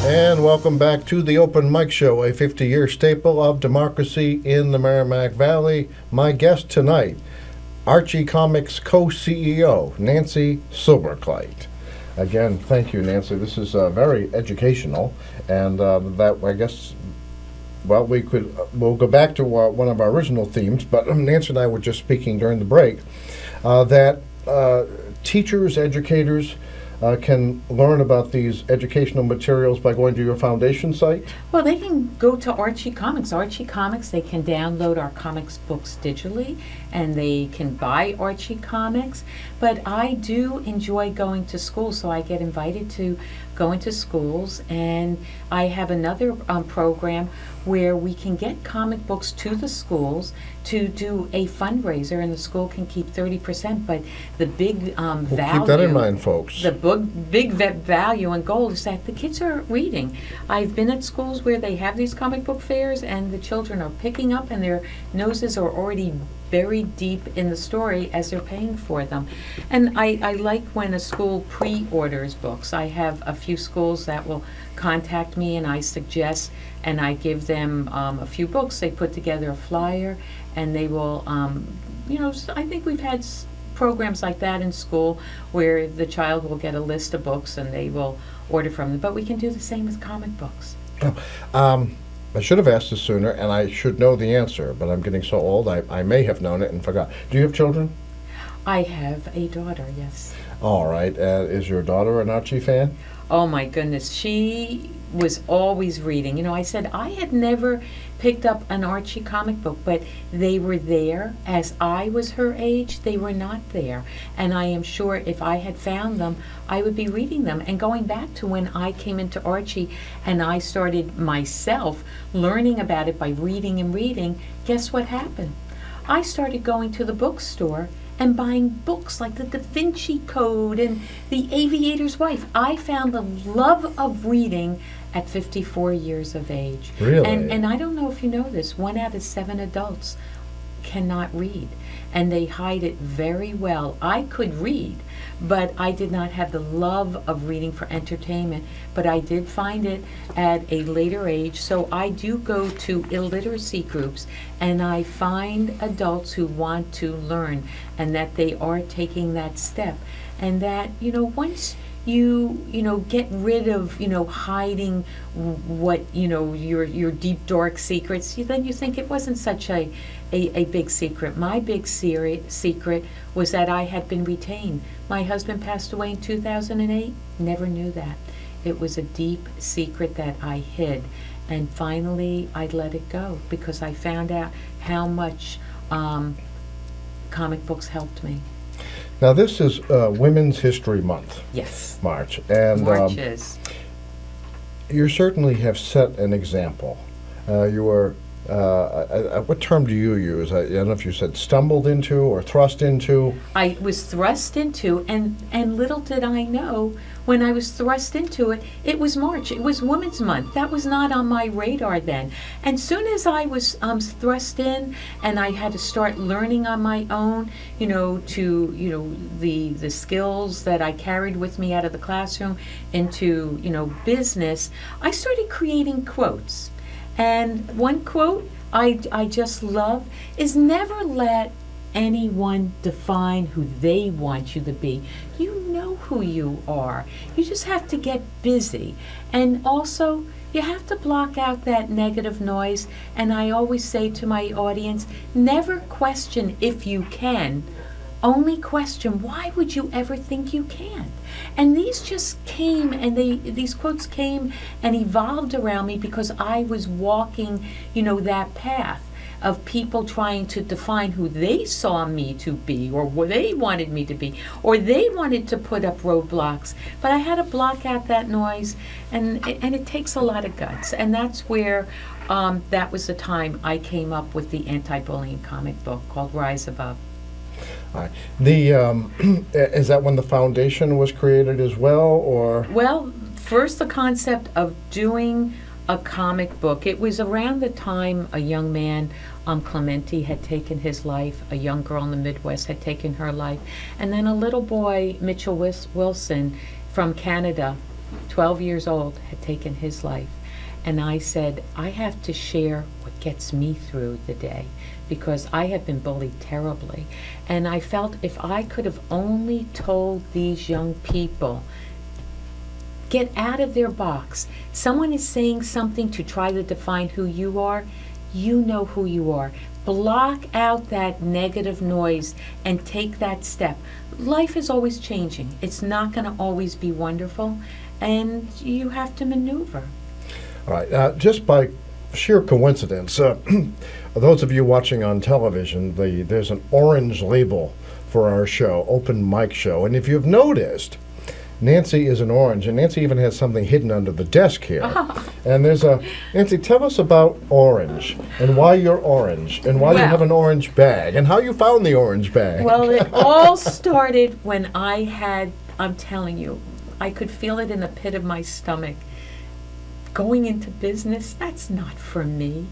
And welcome back to the Open Mic Show, a 50-year staple of democracy in the Merrimack Valley. My guest tonight, Archie Comics co-CEO, Nancy Silberkleit. Again, thank you, Nancy. This is very educational, and that, I guess, well, we'll go back to one of our original themes, but Nancy and I were just speaking during the break that teachers, educators, can learn about these educational materials by going to your foundation site? Well, they can go to Archie Comics. Archie Comics, they can download our comics books digitally, and they can buy Archie Comics. But I do enjoy going to school, so I get invited to go into schools, and I have another program where we can get comic books to the schools to do a fundraiser, and the school can keep 30%. But the big value, keep that in mind, folks. The big value and goal is that the kids are reading. I've been at schools where they have these comic book fairs, and the children are picking up, and their noses are already very deep in the story as they're paying for them. And I like when a school pre-orders books. I have a few schools that will contact me, and I suggest, and I give them a few books. They put together a flyer, and they will, I think we've had programs like that in school where the child will get a list of books and they will order from them. But we can do the same with comic books. I should have asked this sooner, and I should know the answer, but I'm getting so old, I may have known it and forgot. Do you have children? I have a daughter, yes. All right. Is your daughter an Archie fan? Oh my goodness, she was always reading. I said I had never picked up an Archie comic book, but they were there. As I was her age, they were not there. And I am sure if I had found them, I would be reading them. And going back to when I came into Archie and I started myself learning about it by reading and reading, guess what happened? I started going to the bookstore and buying books like the Da Vinci Code and The Aviator's Wife. I found the love of reading at 54 years of age. Really? And I don't know if you know this, 1 out of 7 adults cannot read, and they hide it very well. I could read, but I did not have the love of reading for entertainment, but I did find it at a later age. So I do go to illiteracy groups, and I find adults who want to learn, and that they are taking that step, and that once you get rid of hiding what your deep dark secrets, then you think it wasn't such a big secret. My big secret was that I had been retained. My husband passed away in 2008. Never knew that. It was a deep secret that I hid, and finally I let it go because I found out how much comic books helped me. Now, this is Women's History Month. Yes. March. And March is. You certainly have set an example. You were, what term do you use? I don't know if you said stumbled into or thrust into. I was thrust into, and little did I know, when I was thrust into it, it was March. It was Women's Month. That was not on my radar then. And soon as I was thrust in, and I had to start learning on my own, the skills that I carried with me out of the classroom into, business, I started creating quotes. And one quote I just love is, never let anyone define who they want you to be. You know who you are. You just have to get busy. And also, you have to block out that negative noise. And I always say to my audience, never question if you can. Only question, why would you ever think you can't? And these just came, and these quotes came and evolved around me because I was walking, that path of people trying to define who they saw me to be, or what they wanted me to be, or they wanted to put up roadblocks. But I had to block out that noise, and it takes a lot of guts. And that's where that was the time I came up with the anti-bullying comic book called Rise Above. All right. Is that when the foundation was created as well, or? Well, first the concept of doing a comic book. It was around the time a young man, Clementi, had taken his life. A young girl in the Midwest had taken her life. And then a little boy, Mitchell Wilson, from Canada, 12 years old, had taken his life. And I said, I have to share what gets me through the day, because I have been bullied terribly. And I felt if I could have only told these young people, get out of their box. Someone is saying something to try to define who you are. You know who you are. Block out that negative noise and take that step. Life is always changing. It's not going to always be wonderful, and you have to maneuver. All right. Just by sheer coincidence, those of you watching on television, there's an orange label for our show, Open Mic Show. And if you've noticed, Nancy is an orange, and Nancy even has something hidden under the desk here. And there's a, Nancy, tell us about orange, and why you're orange, and why you have an orange bag, and how you found the orange bag. Well, it all started when I'm telling you, I could feel it in the pit of my stomach. Going into business, that's not for me.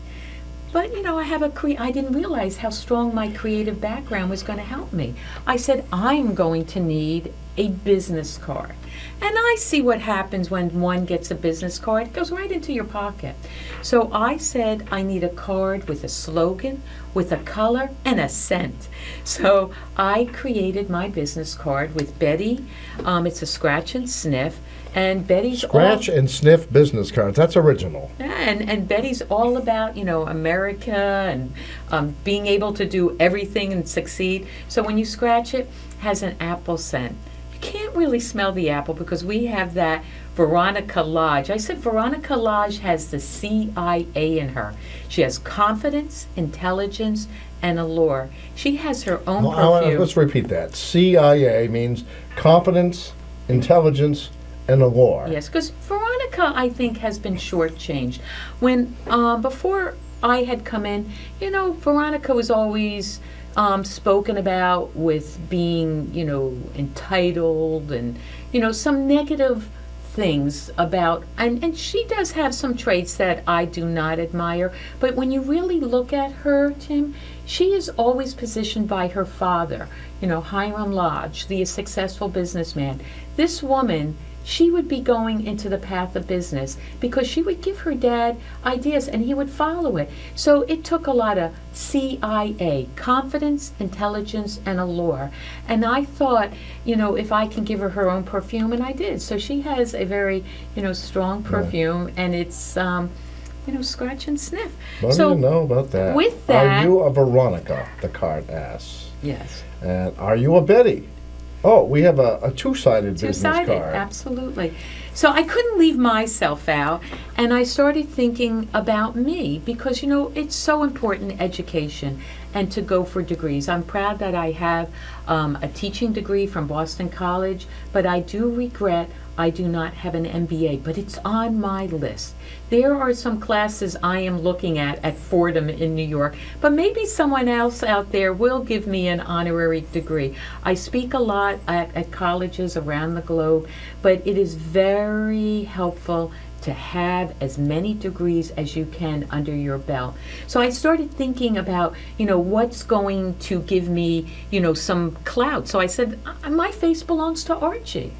But, I didn't realize how strong my creative background was going to help me. I said, I'm going to need a business card. And I see what happens when one gets a business card. It goes right into your pocket. So I said, I need a card with a slogan, with a color, and a scent. So I created my business card with Betty. It's a scratch and sniff. And Betty's Scratch and sniff business cards. That's original. Yeah, and Betty's all about, America and being able to do everything and succeed. So when you scratch it, it has an apple scent. You can't really smell the apple because we have that Veronica Lodge. I said Veronica Lodge has the CIA in her. She has confidence, intelligence, and allure. She has her own perfume. Let's repeat that. CIA means confidence, intelligence, and allure. Yes, because Veronica, I think, has been shortchanged. When before I had come in, Veronica was always spoken about with being, entitled and, some negative things about, and she does have some traits that I do not admire, but when you really look at her, Tim, she is always positioned by her father, Hiram Lodge, the successful businessman. This woman, she would be going into the path of business because she would give her dad ideas and he would follow it. So it took a lot of CIA, confidence, intelligence, and allure. And I thought, if I can give her own perfume, and I did. So she has a very, strong perfume, and it's, scratch and sniff. What do you know about that? With that... Are you a Veronica, the card asks? Yes. And are you a Betty? Oh, we have a two-sided business card. Two-sided, absolutely. So I couldn't leave myself out, and I started thinking about me because, it's so important, education, and to go for degrees. I'm proud that I have a teaching degree from Boston College, but I do regret I do not have an MBA, but it's on my list. There are some classes I am looking at Fordham in New York, but maybe someone else out there will give me an honorary degree. I speak a lot at colleges around the globe, but it is very helpful to have as many degrees as you can under your belt. So I started thinking about, what's going to give me, some clout. So I said, my face belongs to Archie.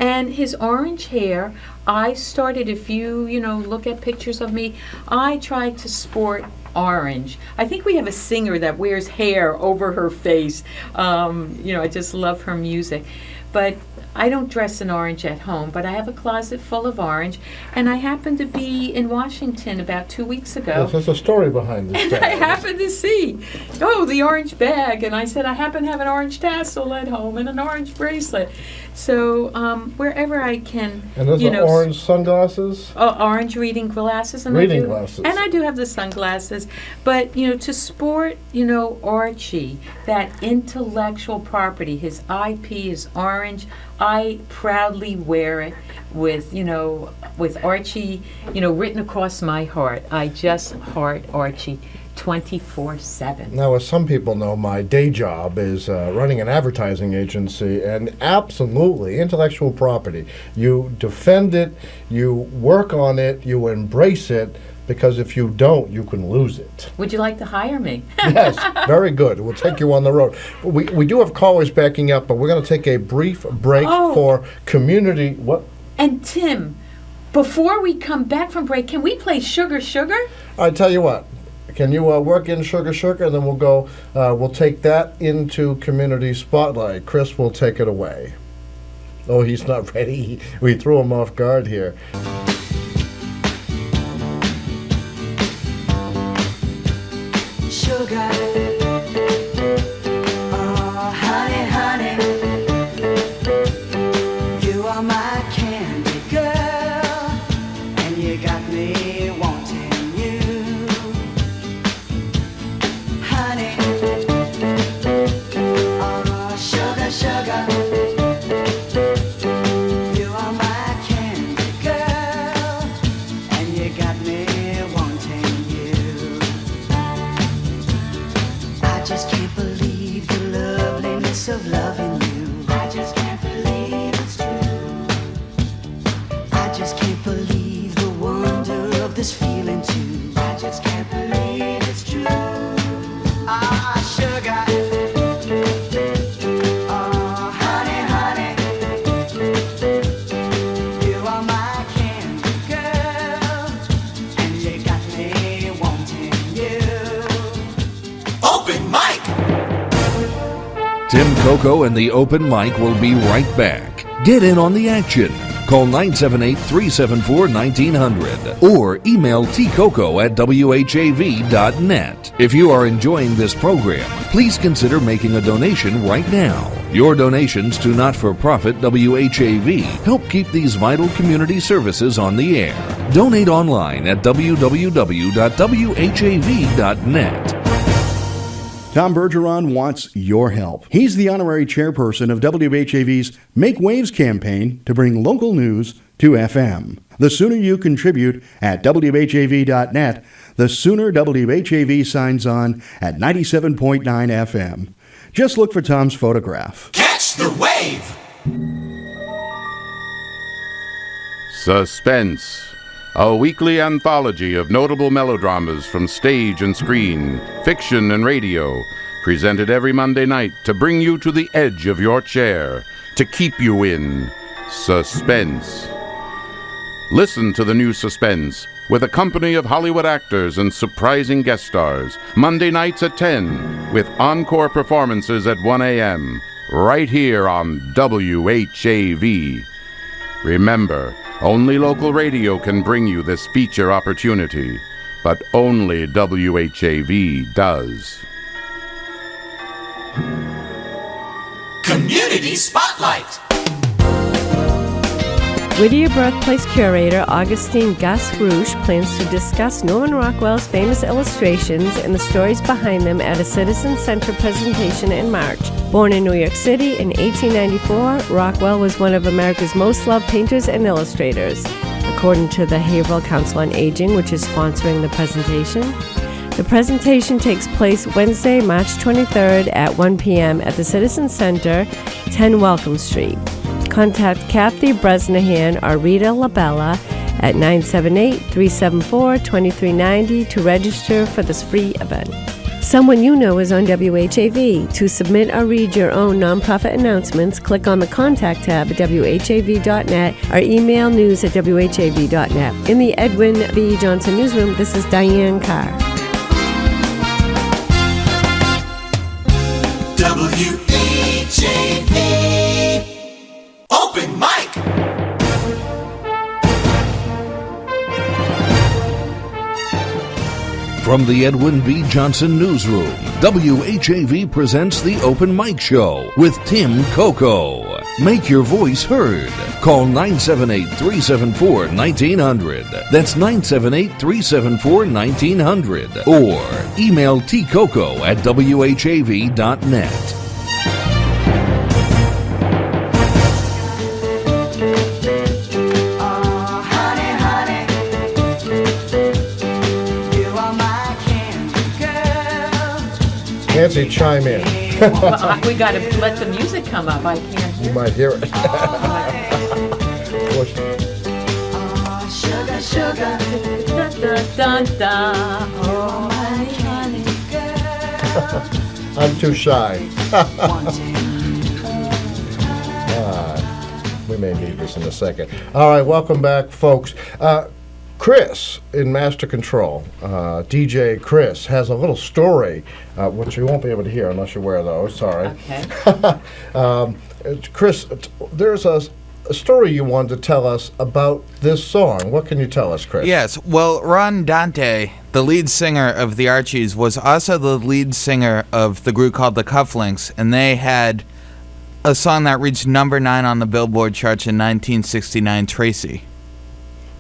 And his orange hair, I started, if you, look at pictures of me, I tried to sport orange. I think we have a singer that wears hair over her face. I just love her music. But I don't dress in orange at home, but I have a closet full of orange. And I happened to be in Washington about 2 weeks ago. Yes, there's a story behind this. And I happened to see, the orange bag. And I said, I happen to have an orange tassel at home and an orange bracelet. So wherever I can, and those are orange sunglasses? Orange reading glasses. And reading glasses. And I do have the sunglasses. But, to sport, Archie, that intellectual property, his IP is orange. I proudly wear it with Archie, written across my heart. I just heart Archie 24/7. Now, as some people know, my day job is running an advertising agency, and absolutely, intellectual property. You defend it, you work on it, you embrace it, because if you don't, you can lose it. Would you like to hire me? Yes, very good. We'll take you on the road. We do have callers backing up, but we're going to take a brief break for community. What? And Tim, before we come back from break, can we play Sugar Sugar? I tell you what. Can you work in Sugar Sugar? And then we'll go. We'll take that into Community Spotlight. Chris will take it away. Oh, he's not ready. We threw him off guard here. Sugar, oh honey, honey, you are my candy girl, and you got me wanting you, honey, oh sugar. Coco and the open mic will be right back. Get in on the action. Call 978-374-1900 or email tcoco@whav.net. If you are enjoying this program, please consider making a donation right now. Your donations to not-for-profit WHAV help keep these vital community services on the air. Donate online at www.whav.net. Tom Bergeron wants your help. He's the honorary chairperson of WHAV's Make Waves campaign to bring local news to FM. The sooner you contribute at WHAV.net, the sooner WHAV signs on at 97.9 FM. Just look for Tom's photograph. Catch the wave! Suspense. A weekly anthology of notable melodramas from stage and screen, fiction and radio, presented every Monday night to bring you to the edge of your chair, to keep you in suspense. Listen to the new Suspense with a company of Hollywood actors and surprising guest stars, Monday nights at 10, with encore performances at 1 a.m., right here on WHAV. Remember, only local radio can bring you this feature opportunity, but only WHAV does. Community Spotlight. Whittier Birthplace curator Augustine Gus Rouge plans to discuss Norman Rockwell's famous illustrations and the stories behind them at a Citizen Center presentation in March. Born in New York City in 1894, Rockwell was one of America's most loved painters and illustrators, according to the Haverhill Council on Aging, which is sponsoring the presentation. The presentation takes place Wednesday, March 23rd at 1 p.m. at the Citizen Center, 10 Welcome Street. Contact Kathy Bresnahan or Rita Labella at 978-374-2390 to register for this free event. Someone you know is on WHAV. To submit or read your own nonprofit announcements, click on the Contact tab at whav.net or email news@whav.net. In the Edwin V. Johnson newsroom, this is Diane Carr. WHAV Open Mic. From the Edwin V. Johnson newsroom, WHAV presents the Open Mic Show with Tim Coco. Make your voice heard. Call 978-374-1900. That's 978-374-1900. Or email tcoco@whav.net. Nancy, chime in. Well, we got to let the music come up. I can't hear. You might hear it. Sugar, sugar, Dun, dun, dun, dun. oh my honey girl. I'm too shy. We may need this in a second. All right, welcome back, folks. Chris in Master Control, DJ Chris, has a little story, which you won't be able to hear unless you wear those. Sorry. Okay. Chris, there's a story you wanted to tell us about this song. What can you tell us, Chris? Yes. Well, Ron Dante, the lead singer of the Archies, was also the lead singer of the group called the Cufflinks, and they had a song that reached number 9 on the Billboard charts in 1969, Tracy.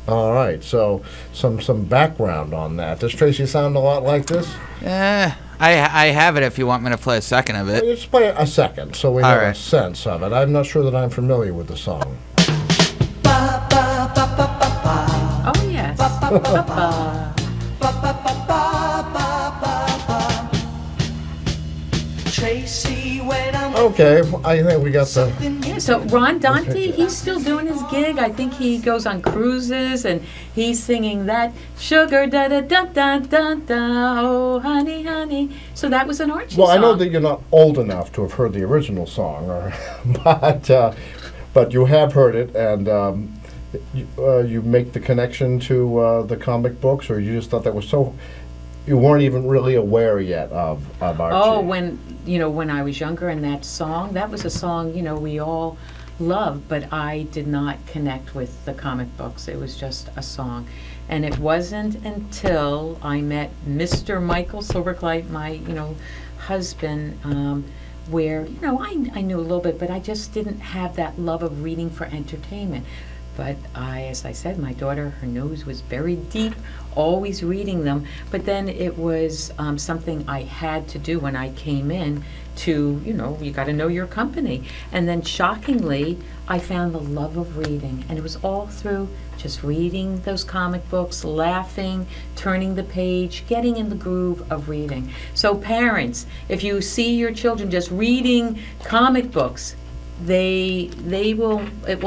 All right, so some background on that. Does Tracy sound a lot like this? I have it if you want me to play a second of it. Well, just play a second so we All have a right. sense of it. I'm not sure that I'm familiar with the song. Oh, yes. Tracy, when I'm Okay, I think we got the... Yeah, so Ron Dante, he's still doing his gig. I think he goes on cruises and he's singing that sugar da da da da da da, oh honey honey. So that was an Archie Well, song. I know that you're not old enough to have heard the original song, but you have heard it, and you make the connection to the comic books, or you just thought that was so... you weren't even really aware yet of Archie. Oh, when I was younger, and that was a song, we all loved, but I did not connect with the comic books. It was just a song. And it wasn't until I met Mr. Michael Silberkleit, my, husband, where, I knew a little bit, but I just didn't have that love of reading for entertainment. But as I said, my daughter, her nose was very deep, always reading them. But then it was something I had to do when I came in to, you got to know your company. And then shockingly, I found the love of reading. And it was all through just reading those comic books, laughing, turning the page, getting in the groove of reading. So parents, if you see your children just reading comic books, it will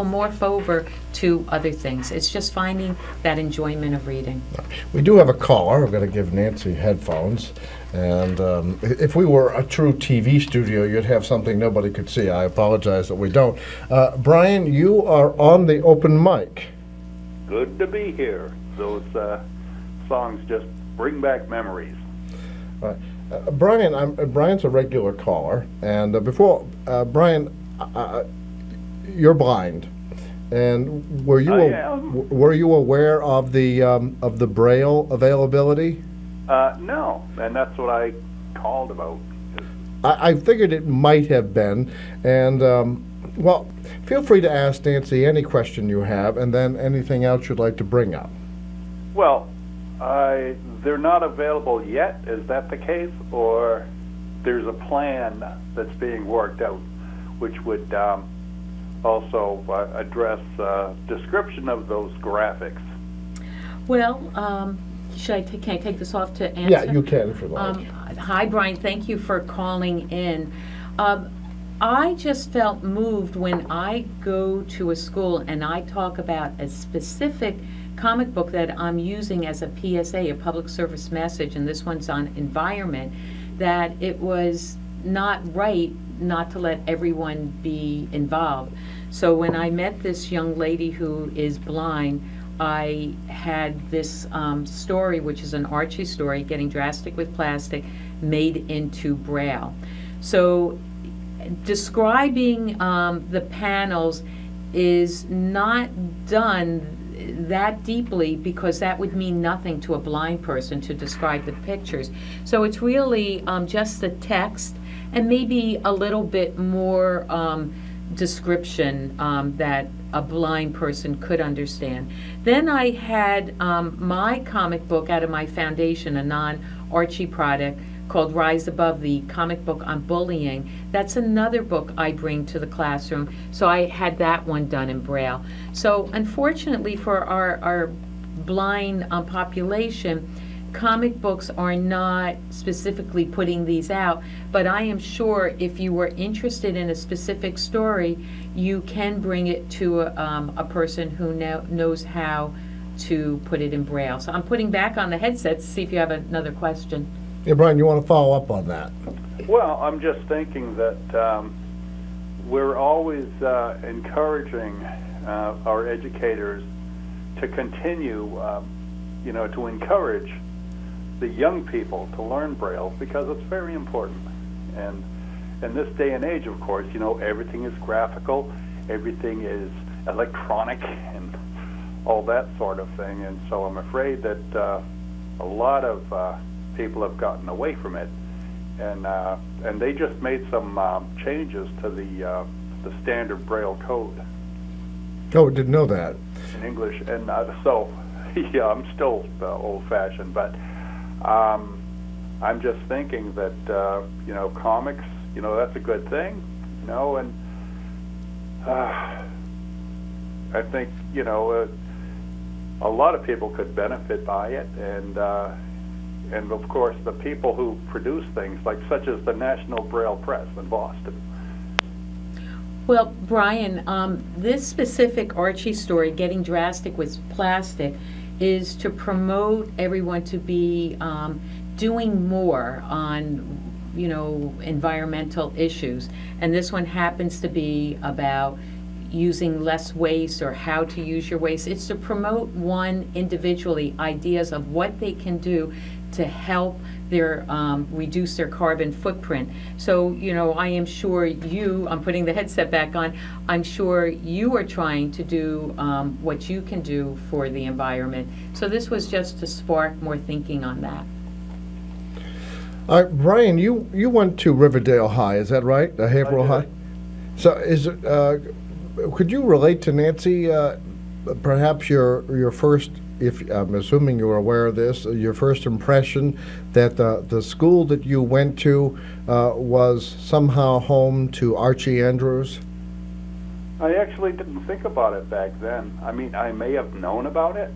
morph over to other things. It's just finding that enjoyment of reading. We do have a caller. I've got to give Nancy headphones. And if we were a true TV studio, you'd have something nobody could see. I apologize that we don't. Brian, you are on the open mic. Good to be here. Those songs just bring back memories. Brian's a regular caller. And before, Brian, you're blind. And were you aware of the Braille availability? No, and that's what I called about. I figured it might have been, and well, feel free to ask Nancy any question you have, and then anything else you'd like to bring up. Well, they're not available yet. Is that the case, or there's a plan that's being worked out, which would also address description of those graphics? Well, can I take this off to answer? Yeah, you can if you like. Hi, Brian. Thank you for calling in. I just felt moved when I go to a school and I talk about a specific comic book that I'm using as a PSA, a public service message, and this one's on environment, that it was not right not to let everyone be involved. So when I met this young lady who is blind, I had this story, which is an Archie story, Getting Drastic with Plastic, made into Braille. So describing the panels is not done that deeply, because that would mean nothing to a blind person to describe the pictures. So it's really just the text and maybe a little bit more description that a blind person could understand. Then I had my comic book out of my foundation, a non-Archie product called Rise Above, the comic book on bullying. That's another book I bring to the classroom. So I had that one done in Braille. So unfortunately for our blind population, comic books are not specifically putting these out, but I am sure if you were interested in a specific story, you can bring it to a person who knows how to put it in Braille. So I'm putting back on the headset to see if you have another question. Yeah, Brian, you want to follow up on that? Well, I'm just thinking that we're always encouraging our educators to continue, to encourage the young people to learn Braille, because it's very important. And in this day and age, of course, everything is graphical, everything is electronic, and all that sort of thing. And so I'm afraid that a lot of people have gotten away from it, and they just made some changes to the standard Braille code. Oh, didn't know that. In English, and so yeah, I'm still old-fashioned, but I'm just thinking that comics, that's a good thing, and I think a lot of people could benefit by it, and of course the people who produce things, such as the National Braille Press in Boston. Well, Brian, this specific Archie story, Getting Drastic with Plastic, is to promote everyone to be doing more on, environmental issues. And this one happens to be about using less waste or how to use your waste. It's to promote one individually ideas of what they can do to help their reduce their carbon footprint. So, I am sure I'm putting the headset back on, I'm sure you are trying to do what you can do for the environment. So this was just to spark more thinking on that. Brian, you went to Riverdale High, is that right? Haverhill High? So is it, could you relate to Nancy, perhaps your first, if I'm assuming you were aware of this, your first impression that the school that you went to was somehow home to Archie Andrews? I actually didn't think about it back then. I mean, I may have known about it,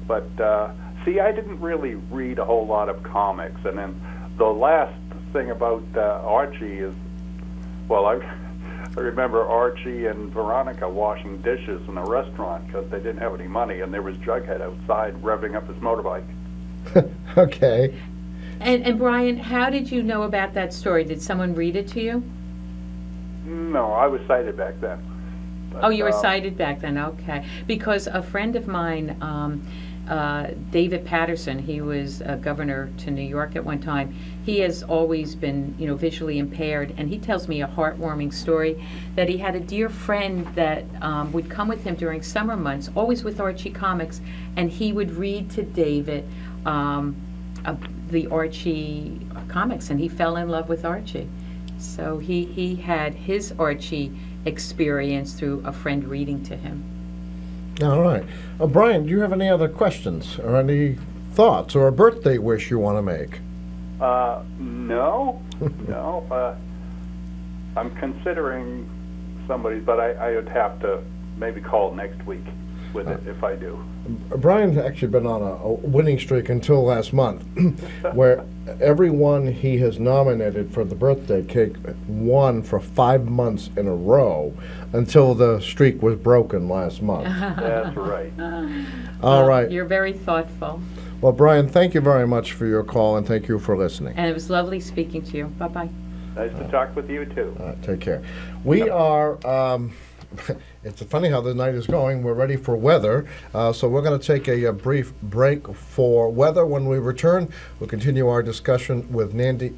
but see, I didn't really read a whole lot of comics. And then the last thing about Archie is, well, I remember Archie and Veronica washing dishes in a restaurant because they didn't have any money, and there was Jughead outside revving up his motorbike. Okay. And Brian, how did you know about that story? Did someone read it to you? No, I was sighted back then. But, oh, you were sighted back then, okay. Because a friend of mine, David Patterson, he was a governor to New York at one time. He has always been, visually impaired, and he tells me a heartwarming story that he had a dear friend that would come with him during summer months, always with Archie Comics, and he would read to David the Archie comics, and he fell in love with Archie. So he had his Archie experience through a friend reading to him. All right. Brian, do you have any other questions or any thoughts or a birthday wish you want to make? No. No. I'm considering somebody, but I would have to maybe call next week with it if I do. Brian's actually been on a winning streak until last month, where everyone he has nominated for the birthday cake won for 5 months in a row until the streak was broken last month. That's right. All right. You're very thoughtful. Well, Brian, thank you very much for your call, and thank you for listening. And it was lovely speaking to you. Bye-bye. Nice to talk with you, too. Take care. We are... it's funny how the night is going. We're ready for weather, so we're going to take a brief break for weather. When we return, we'll continue our discussion with Nancy,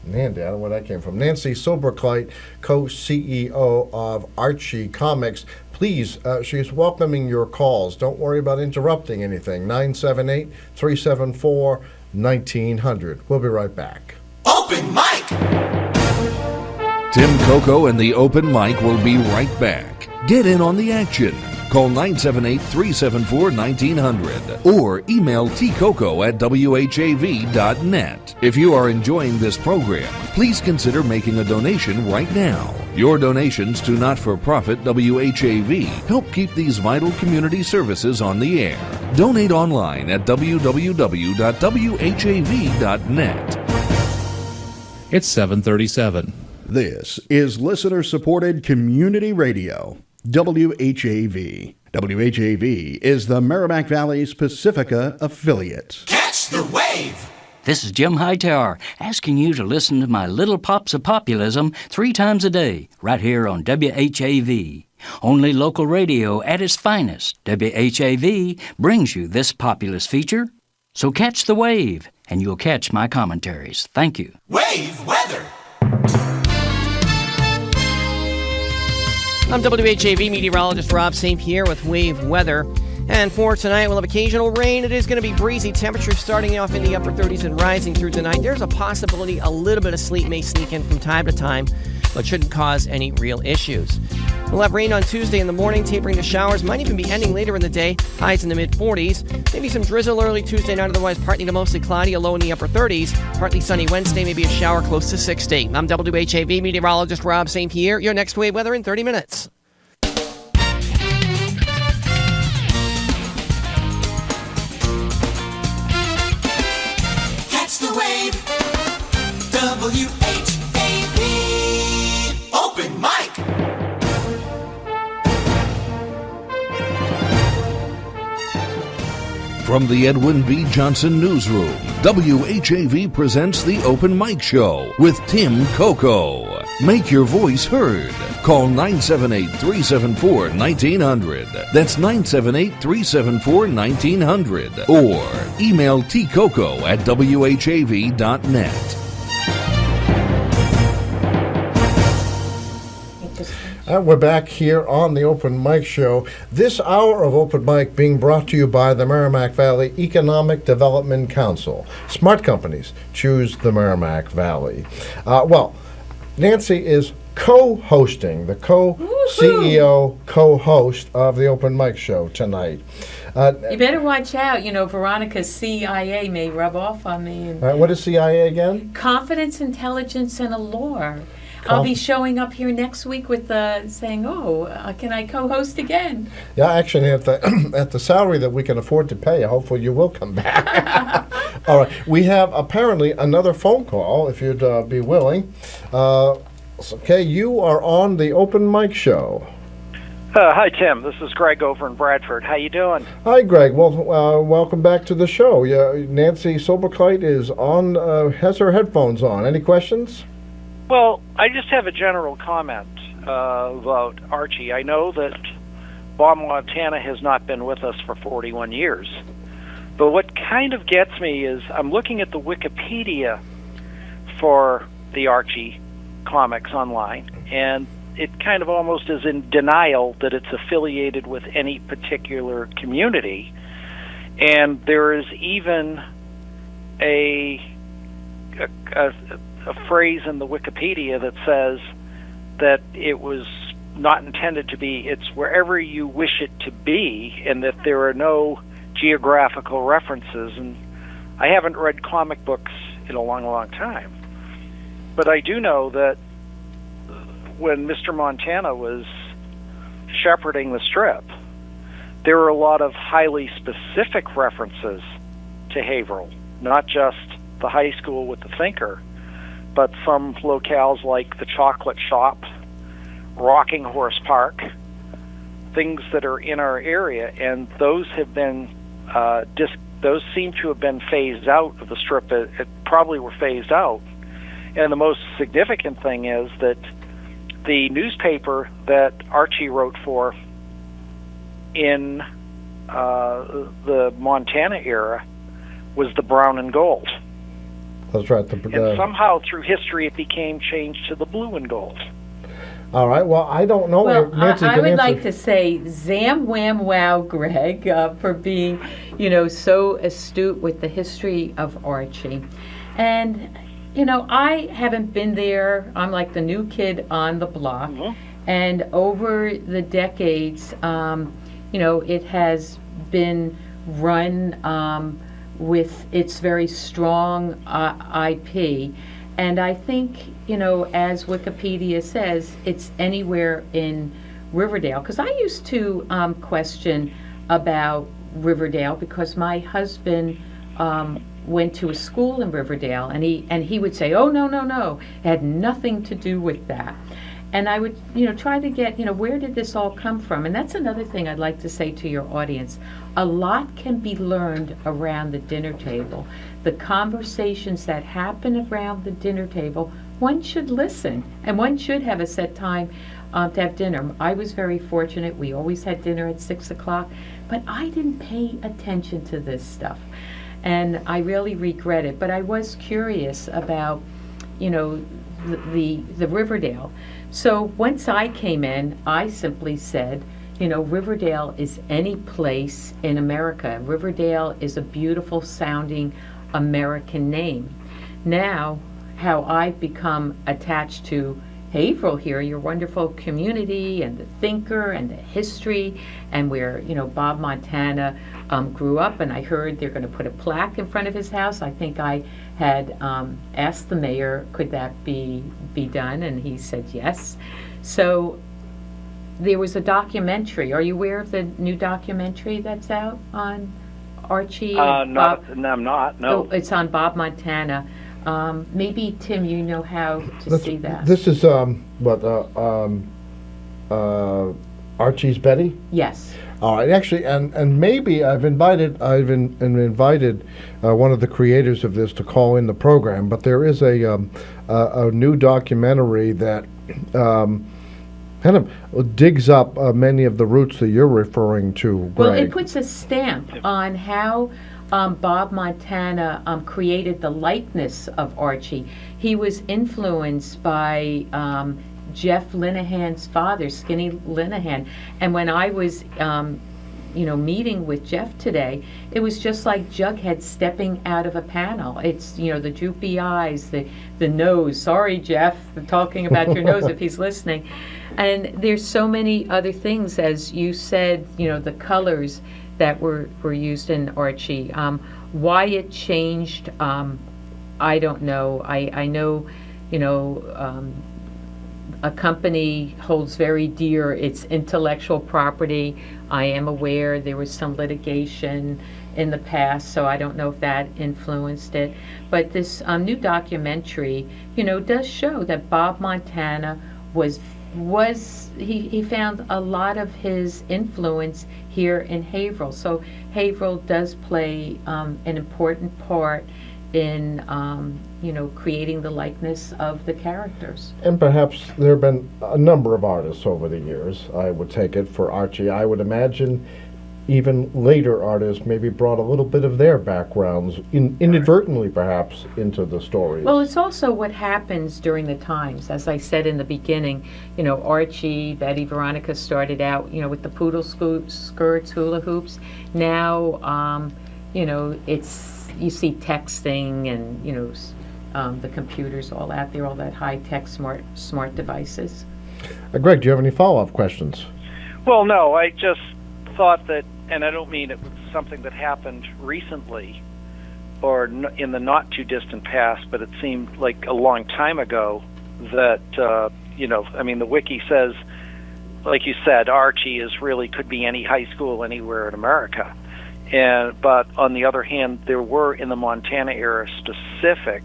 I don't know where that came from, Nancy Silberkleit, co-CEO of Archie Comics. Please, she's welcoming your calls. Don't worry about interrupting anything. 978-374-1900. We'll be right back. Open mic! Tim Coco and the Open Mic will be right back. Get in on the action. Call 978-374-1900 or email tcoco@whav.net. If you are enjoying this program, please consider making a donation right now. Your donations to not-for-profit WHAV help keep these vital community services on the air. Donate online at www.whav.net. It's 7:37. This is listener-supported community radio, WHAV. WHAV is the Merrimack Valley's Pacifica affiliate. Catch the wave! This is Jim Hightower asking you to listen to my Little Pops of Populism 3 times a day, right here on WHAV. Only local radio at its finest. WHAV brings you this populist feature. So catch the wave, and you'll catch my commentaries. Thank you. Wave weather! I'm WHAV meteorologist Rob St. Pierre with Wave Weather. And for tonight, we'll have occasional rain. It is going to be breezy. Temperatures starting off in the upper 30s and rising through tonight. There's a possibility a little bit of sleet may sneak in from time to time, but shouldn't cause any real issues. We'll have rain on Tuesday in the morning, tapering to showers. Might even be ending later in the day. Highs in the mid-40s. Maybe some drizzle early Tuesday night, otherwise partly to mostly cloudy, a low in the upper 30s. Partly sunny Wednesday, maybe a shower close to 60. I'm WHAV meteorologist Rob St. Pierre. Your next wave weather in 30 minutes. Catch the wave! WHAV! Open mic! From the Edwin B. Johnson Newsroom, WHAV presents the Open Mic Show with Tim Coco. Make your voice heard. Call 978-374-1900. That's 978-374-1900. Or email tcoco@whav.net. We're back here on the Open Mic Show. This hour of Open Mic being brought to you by the Merrimack Valley Economic Development Council. Smart companies choose the Merrimack Valley. Nancy is co-hosting, the co-CEO, co-host of the Open Mic Show tonight. You better watch out. Veronica's CIA may rub off on me. What is CIA again? Confidence, intelligence, and allure. I'll be showing up here next week with saying, can I co-host again? Yeah, actually, at the salary that we can afford to pay, hopefully you will come back. All right, we have apparently another phone call, if you'd be willing. Okay, you are on the Open Mic Show. Hi, Tim. This is Greg over in Bradford. How you doing? Hi, Greg. Well, welcome back to the show. Yeah, Nancy Silberkleit is on, has her headphones on. Any questions? Well, I just have a general comment about Archie. I know that Bob Montana has not been with us for 41 years. But what kind of gets me is I'm looking at the Wikipedia for the Archie Comics online, and it kind of almost is in denial that it's affiliated with any particular community. And there is even a phrase in the Wikipedia that says that it was not intended to be, it's wherever you wish it to be, and that there are no geographical references. And I haven't read comic books in a long, long time. But I do know that when Mr. Montana was shepherding the strip, there were a lot of highly specific references to Haverhill, not just the high school with the Thinker, but some locales like the Chocolate Shop, Rocking Horse Park, things that are in our area, and those have been those seem to have been phased out of the strip. It probably were phased out. And the most significant thing is that the newspaper that Archie wrote for in the Montana era was the Brown and Gold. That's right. And somehow through history it became changed to the Blue and Gold. All right. Well, I don't know. Well, Nancy I can would answer. like to say zam, wham, wow, Greg, for being, so astute with the history of Archie. And, I haven't been there. I'm like the new kid on the block. Mm-hmm. And over the decades, it has been run with its very strong IP. And I think, as Wikipedia says, it's anywhere in Riverdale. Because I used to question about Riverdale because my husband went to a school in Riverdale, and he would say, "Oh, no, it had nothing to do with that." And I would, try to get, where did this all come from? And that's another thing I'd like to say to your audience. A lot can be learned around the dinner table. The conversations that happen around the dinner table, one should listen, and one should have a set time to have dinner. I was very fortunate. We always had dinner at 6 o'clock, but I didn't pay attention to this stuff. And I really regret it. But I was curious about, the Riverdale. So once I came in, I simply said, Riverdale is any place in America. Riverdale is a beautiful sounding American name. Now, how I've become attached to Haverhill here, your wonderful community and the Thinker and the history, and where, Bob Montana grew up, and I heard they're going to put a plaque in front of his house. I think I had asked the mayor, could that be done, and he said yes. So there was a documentary. Are you aware of the new documentary that's out on Archie? I'm not, no. Oh, it's on Bob Montana. Maybe, Tim, you know how to see that. This is, Archie's Betty? Yes. All right, actually, and maybe I've invited one of the creators of this to call in the program, but there is a new documentary that kind of digs up many of the roots that you're referring to, Greg. Well, it puts a stamp on how Bob Montana created the likeness of Archie. He was influenced by Jeff Linehan's father, Skinny Linehan. And when I was, meeting with Jeff today, it was just like Jughead stepping out of a panel. It's, the droopy eyes, the nose. Sorry, Jeff, I'm talking about your nose if he's listening. And there's so many other things, as you said, the colors that were used in Archie. Why it changed, I don't know. I know, a company holds very dear its intellectual property. I am aware there was some litigation in the past, so I don't know if that influenced it. But this new documentary, does show that Bob Montana he found a lot of his influence here in Haverhill. So Haverhill does play an important part in creating the likeness of the characters. And perhaps there have been a number of artists over the years, I would take it, for Archie. I would imagine even later artists maybe brought a little bit of their backgrounds, inadvertently perhaps, into the stories. Well, it's also what happens during the times. As I said in the beginning, Archie, Betty, Veronica started out, with the poodle skirts, hula hoops. Now, you see texting and, the computers all out there, all that high-tech smart devices. Greg, do you have any follow-up questions? Well, no, I just thought that, and I don't mean it was something that happened recently or in the not-too-distant past, but it seemed like a long time ago that, the wiki says, like you said, Archie could be any high school anywhere in America. But on the other hand, there were in the Montana era specific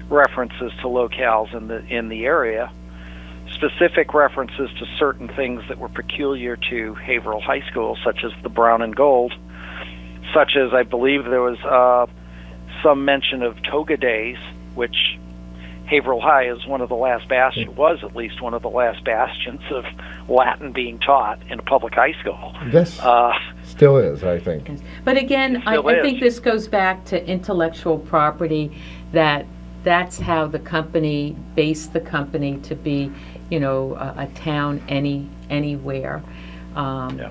references to locales in the area, specific references to certain things that were peculiar to Haverhill High School, such as the brown and gold, such as I believe there was some mention of toga days, which Haverhill High is one of the last was at least one of the last bastions of Latin being taught in a public high school. Yes, still is, I think. But again, I think this goes back to intellectual property, that's how the company based the company to be, a town anywhere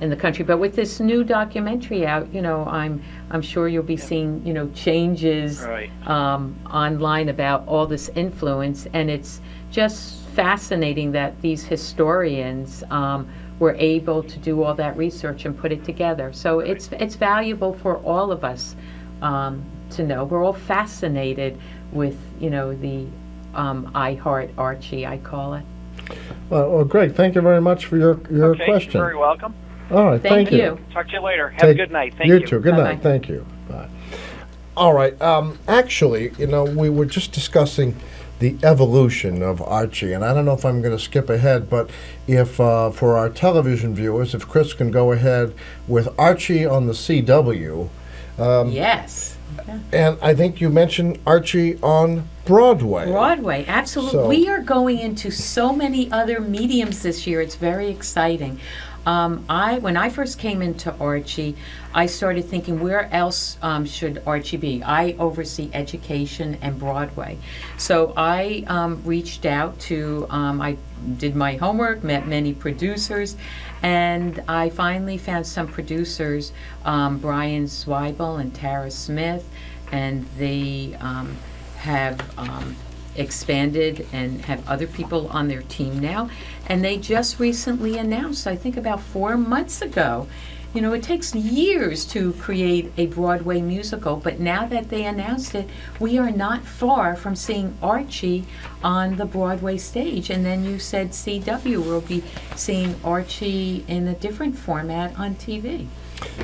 in the country. But with this new documentary out, I'm sure you'll be seeing, changes online about all this influence, and it's just fascinating that these historians were able to do all that research and put it together. So it's valuable for all of us to know. We're all fascinated with, the I Heart Archie, I call it. Well, Greg, thank you very much for your question. You're very welcome. All right, thank you. Talk to you later. Have a good night. Thank you. You too. Good night. Thank you. Bye. All right. Actually, we were just discussing the evolution of Archie, and I don't know if I'm going to skip ahead, but if for our television viewers, if Chris can go ahead with Archie on the CW. Yes. And I think you mentioned Archie on Broadway. Broadway, absolutely. So, we are going into so many other mediums this year. It's very exciting. When I first came into Archie, I started thinking, where else should Archie be? I oversee education and Broadway. So I reached out to, I did my homework, met many producers, and I finally found some producers, Brian Zweibel and Tara Smith, and they have expanded and have other people on their team now. And they just recently announced, I think about 4 months ago, it takes years to create a Broadway musical, but now that they announced it, we are not far from seeing Archie on the Broadway stage. And then you said CW will be seeing Archie in a different format on TV.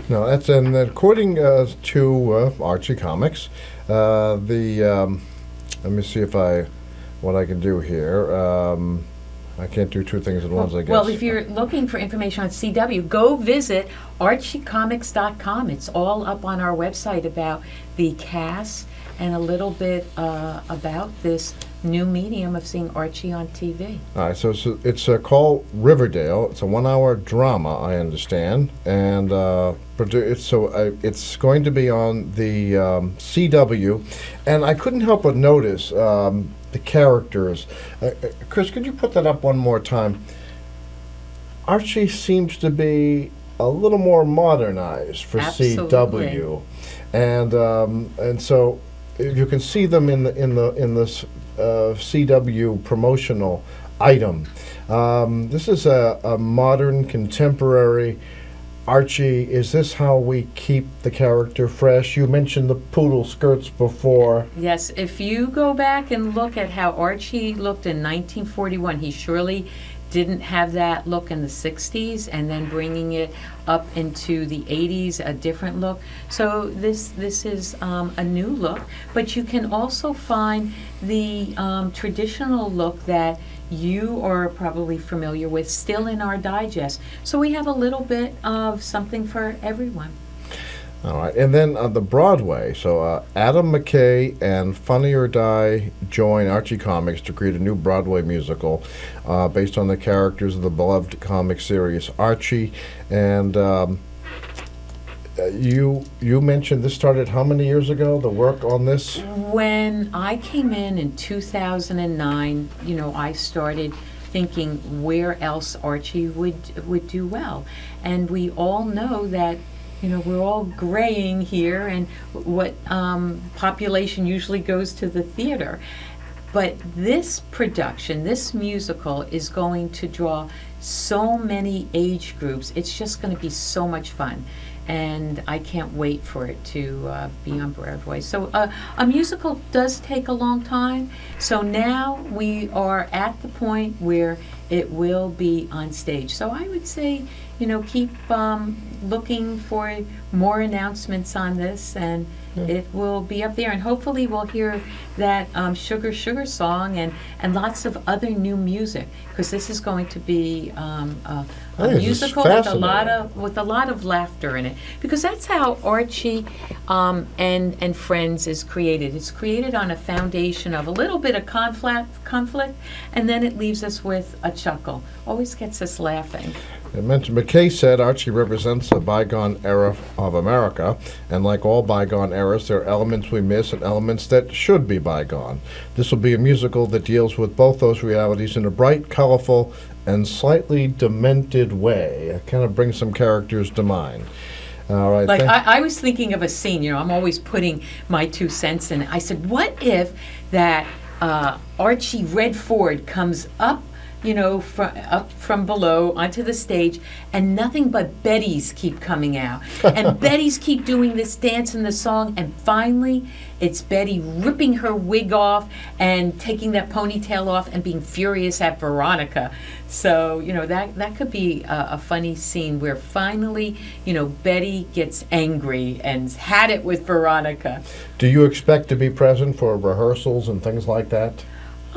No, that's, and according to Archie Comics, let me see what I can do here. I can't do two things at once, I guess. Well, if you're looking for information on CW, go visit archiecomics.com. It's all up on our website about the cast and a little bit about this new medium of seeing Archie on TV. All right, so it's called Riverdale. It's a 1-hour drama, I understand, and it's going to be on the CW. And I couldn't help but notice the characters. Chris, could you put that up one more time? Archie seems to be a little more modernized for CW, and so you can see them in this CW promotional item. This is a modern, contemporary Archie. Is this how we keep the character fresh? You mentioned the poodle skirts before. Yes, if you go back and look at how Archie looked in 1941, he surely didn't have that look in the 60s, and then bringing it up into the 80s, a different look. So this is a new look, but you can also find the traditional look that you are probably familiar with still in our digest. So we have a little bit of something for everyone. All right, and then on the Broadway, so Adam McKay and Funny or Die join Archie Comics to create a new Broadway musical based on the characters of the beloved comic series Archie. And you mentioned this started how many years ago, the work on this? When I came in 2009, I started thinking where else Archie would do well. And we all know that we're all graying here, and what population usually goes to the theater. But this production, this musical, is going to draw so many age groups. It's just going to be so much fun. And I can't wait for it to be on Broadway. So a musical does take a long time. So now we are at the point where it will be on stage. So I would say, keep looking for more announcements on this, and it will be up there. And hopefully we'll hear that Sugar Sugar song and lots of other new music, because this is going to be a musical with a lot of laughter in it, because that's how Archie and Friends is created. It's created on a foundation of a little bit of conflict, and then it leaves us with a chuckle. Always gets us laughing. I mentioned McKay said Archie represents a bygone era of America, and like all bygone eras, there are elements we miss and elements that should be bygone. This will be a musical that deals with both those realities in a bright, colorful, and slightly demented way. It kind of brings some characters to mind. All right. Like I was thinking of a scene. I'm always putting my 2 cents in. I said, what if that Archie Redford comes up, up from below onto the stage, and nothing but Bettys keep coming out. And Bettys keep doing this dance in the song, and finally it's Betty ripping her wig off and taking that ponytail off and being furious at Veronica. So, that could be a funny scene where finally, Betty gets angry and had it with Veronica. Do you expect to be present for rehearsals and things like that?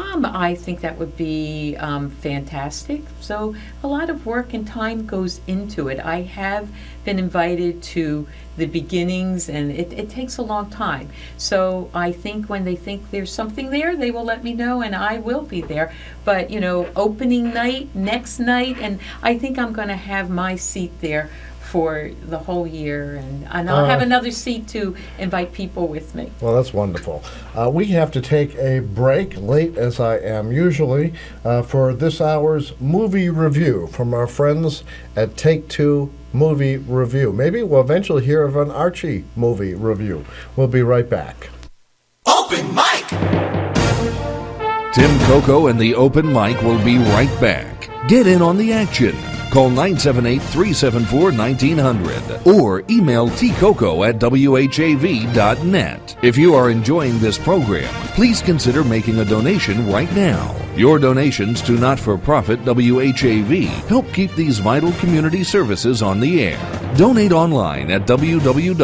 I think that would be fantastic. So a lot of work and time goes into it. I have been invited to the beginnings, and it takes a long time. So I think when they think there's something there, they will let me know, and I will be there. But, opening night, next night, and I think I'm going to have my seat there for the whole year, and I'll have another seat to invite people with me. Well, that's wonderful. We have to take a break, late as I am usually, for this hour's movie review from our friends at Take Two Movie Review. Maybe we'll eventually hear of an Archie movie review. We'll be right back. Open mic! Tim Coco and the Open Mic will be right back. Get in on the action. Call 978-374-1900 or email tcoco@whav.net. If you are enjoying this program, please consider making a donation right now. Your donations to not-for-profit WHAV help keep these vital community services on the air. Donate online at www.whav.net.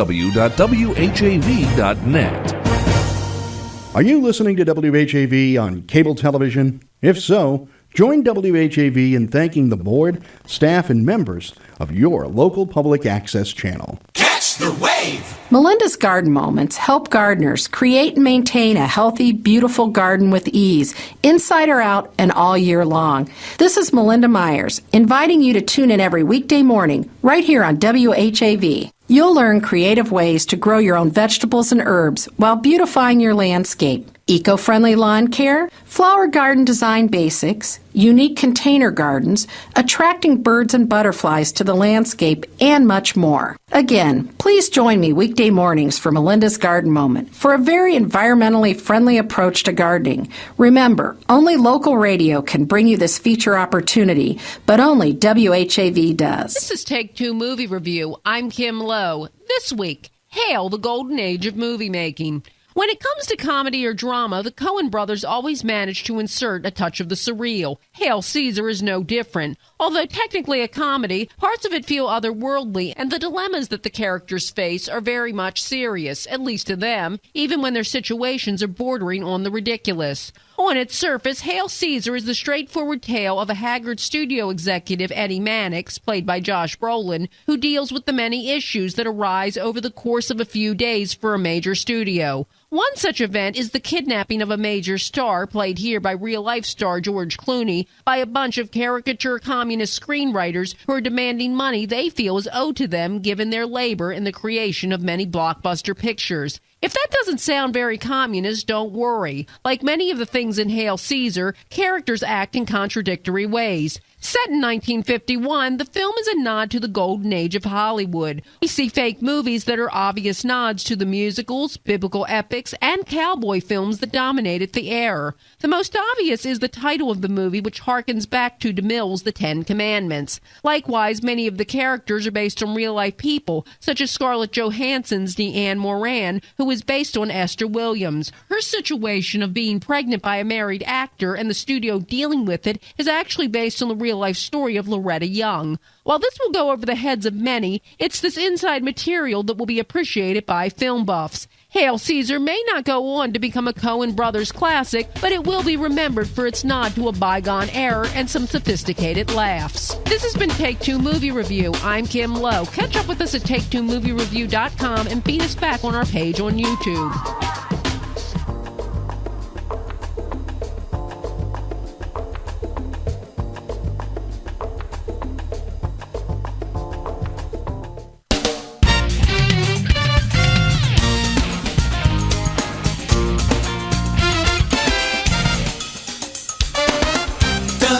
Are you listening to WHAV on cable television? If so, Join WHAV in thanking the board, staff, and members of your local public access channel. Catch the wave! Melinda's Garden Moments help gardeners create and maintain a healthy, beautiful garden with ease, inside or out and all year long. This is Melinda Myers, inviting you to tune in every weekday morning, right here on WHAV. You'll learn creative ways to grow your own vegetables and herbs while beautifying your landscape. Eco-friendly lawn care, flower garden design basics, unique container gardens, attracting birds and butterflies to the landscape, and much more. Again, please join me weekday mornings for Melinda's Garden Moment for a very environmentally friendly approach to gardening. Remember, only local radio can bring you this feature opportunity, but only WHAV does. This is Take Two Movie Review. I'm Kim Lowe. This week, hail the golden age of movie making. When it comes to comedy or drama, the Coen brothers always manage to insert a touch of the surreal. Hail Caesar is no different. Although technically a comedy, parts of it feel otherworldly, and the dilemmas that the characters face are very much serious, at least to them, even when their situations are bordering on the ridiculous. On its surface, Hail Caesar is the straightforward tale of a haggard studio executive, Eddie Mannix, played by Josh Brolin, who deals with the many issues that arise over the course of a few days for a major studio. One such event is the kidnapping of a major star, played here by real-life star George Clooney, by a bunch of caricature communist screenwriters who are demanding money they feel is owed to them given their labor in the creation of many blockbuster pictures. If that doesn't sound very communist, don't worry. Like many of the things in Hail Caesar, characters act in contradictory ways. Set in 1951, the film is a nod to the golden age of Hollywood. We see fake movies that are obvious nods to the musicals, biblical epics, and cowboy films that dominated the era. The most obvious is the title of the movie, which harkens back to DeMille's The Ten Commandments. Likewise, many of the characters are based on real-life people, such as Scarlett Johansson's Deanne Moran, who is based on Esther Williams. Her situation of being pregnant by a married actor and the studio dealing with it is actually based on the real-life story of Loretta Young. While this will go over the heads of many, it's this inside material that will be appreciated by film buffs. Hail Caesar may not go on to become a Coen Brothers classic, but it will be remembered for its nod to a bygone era and some sophisticated laughs. This has been Take Two Movie Review. I'm Kim Lowe. Catch up with us at TakeTwoMovieReview.com and feed us back on our page on YouTube.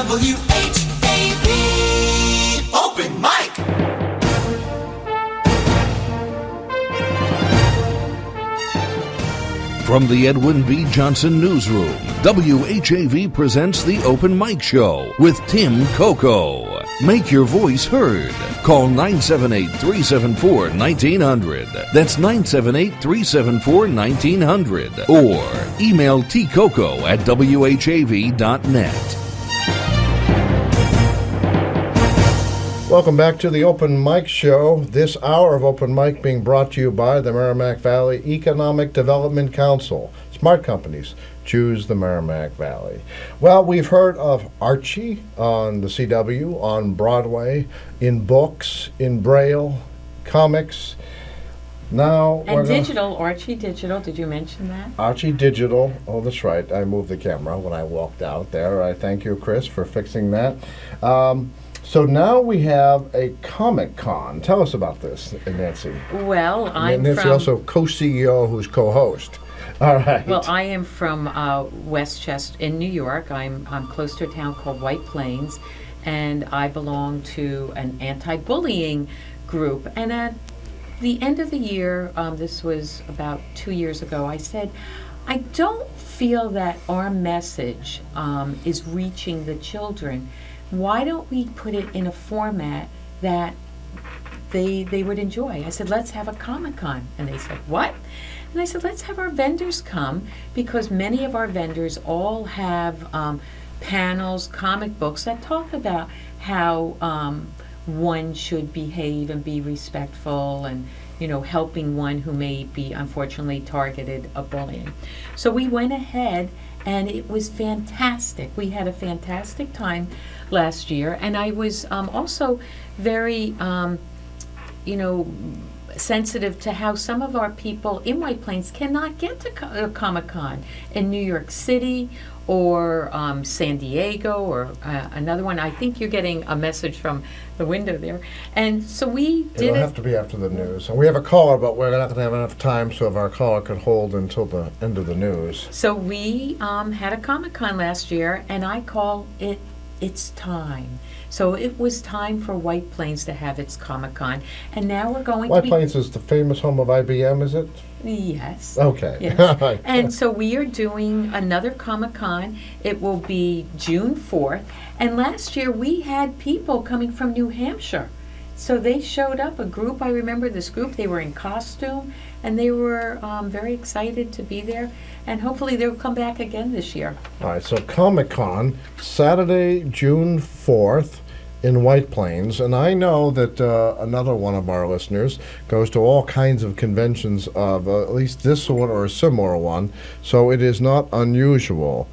WHAV Open Mic. From the Edwin B. Johnson Newsroom, WHAV presents the Open Mic Show with Tim Coco. Make your voice heard. Call 978-374-1900. That's 978-374-1900. Or email tcoco@whav.net. Welcome back to the Open Mic Show. This hour of Open Mic being brought to you by the Merrimack Valley Economic Development Council. Smart companies choose the Merrimack Valley. Well, we've heard of Archie on the CW, on Broadway, in books, in Braille, comics. Now and digital, Archie Digital, did you mention that? Archie Digital, oh that's right, I moved the camera when I walked out there. I thank you, Chris, for fixing that. So now we have a Comic Con. Tell us about this, Nancy. Well, Nancy also co-CEO who's co-host. All right. Well, I am from Westchester in New York. I'm close to a town called White Plains, and I belong to an anti-bullying group. And at the end of the year, this was about 2 years ago, I said, I don't feel that our message is reaching the children. Why don't we put it in a format that they would enjoy? I said, let's have a Comic-Con. And they said, what? And I said, let's have our vendors come, because many of our vendors all have panels, comic books that talk about how one should behave and be respectful, and helping one who may be unfortunately targeted of bullying. So we went ahead and it was fantastic. We had a fantastic time last year, and I was also very, sensitive to how some of our people in White Plains cannot get to Comic-Con in New York City or San Diego or another one. I think you're getting a message from the window there. And so we did It'll have to be after the news. And we have a caller, but we're not going to have enough time, so if our caller could hold until the end of the news. So we had a Comic-Con last year, and I call it It's Time. So it was time for White Plains to have its Comic-Con, and now we're going White to be... Plains is the famous home of IBM, is it? Yes. Okay. Yes. And so we are doing another Comic-Con. It will be June 4th. And last year we had people coming from New Hampshire. So they showed up, a group, I remember this group, they were in costume, and they were very excited to be there. And hopefully they'll come back again this year. All right, so Comic-Con, Saturday, June 4th in White Plains. And I know that another one of our listeners goes to all kinds of conventions of at least this one or a similar one, so it is not unusual.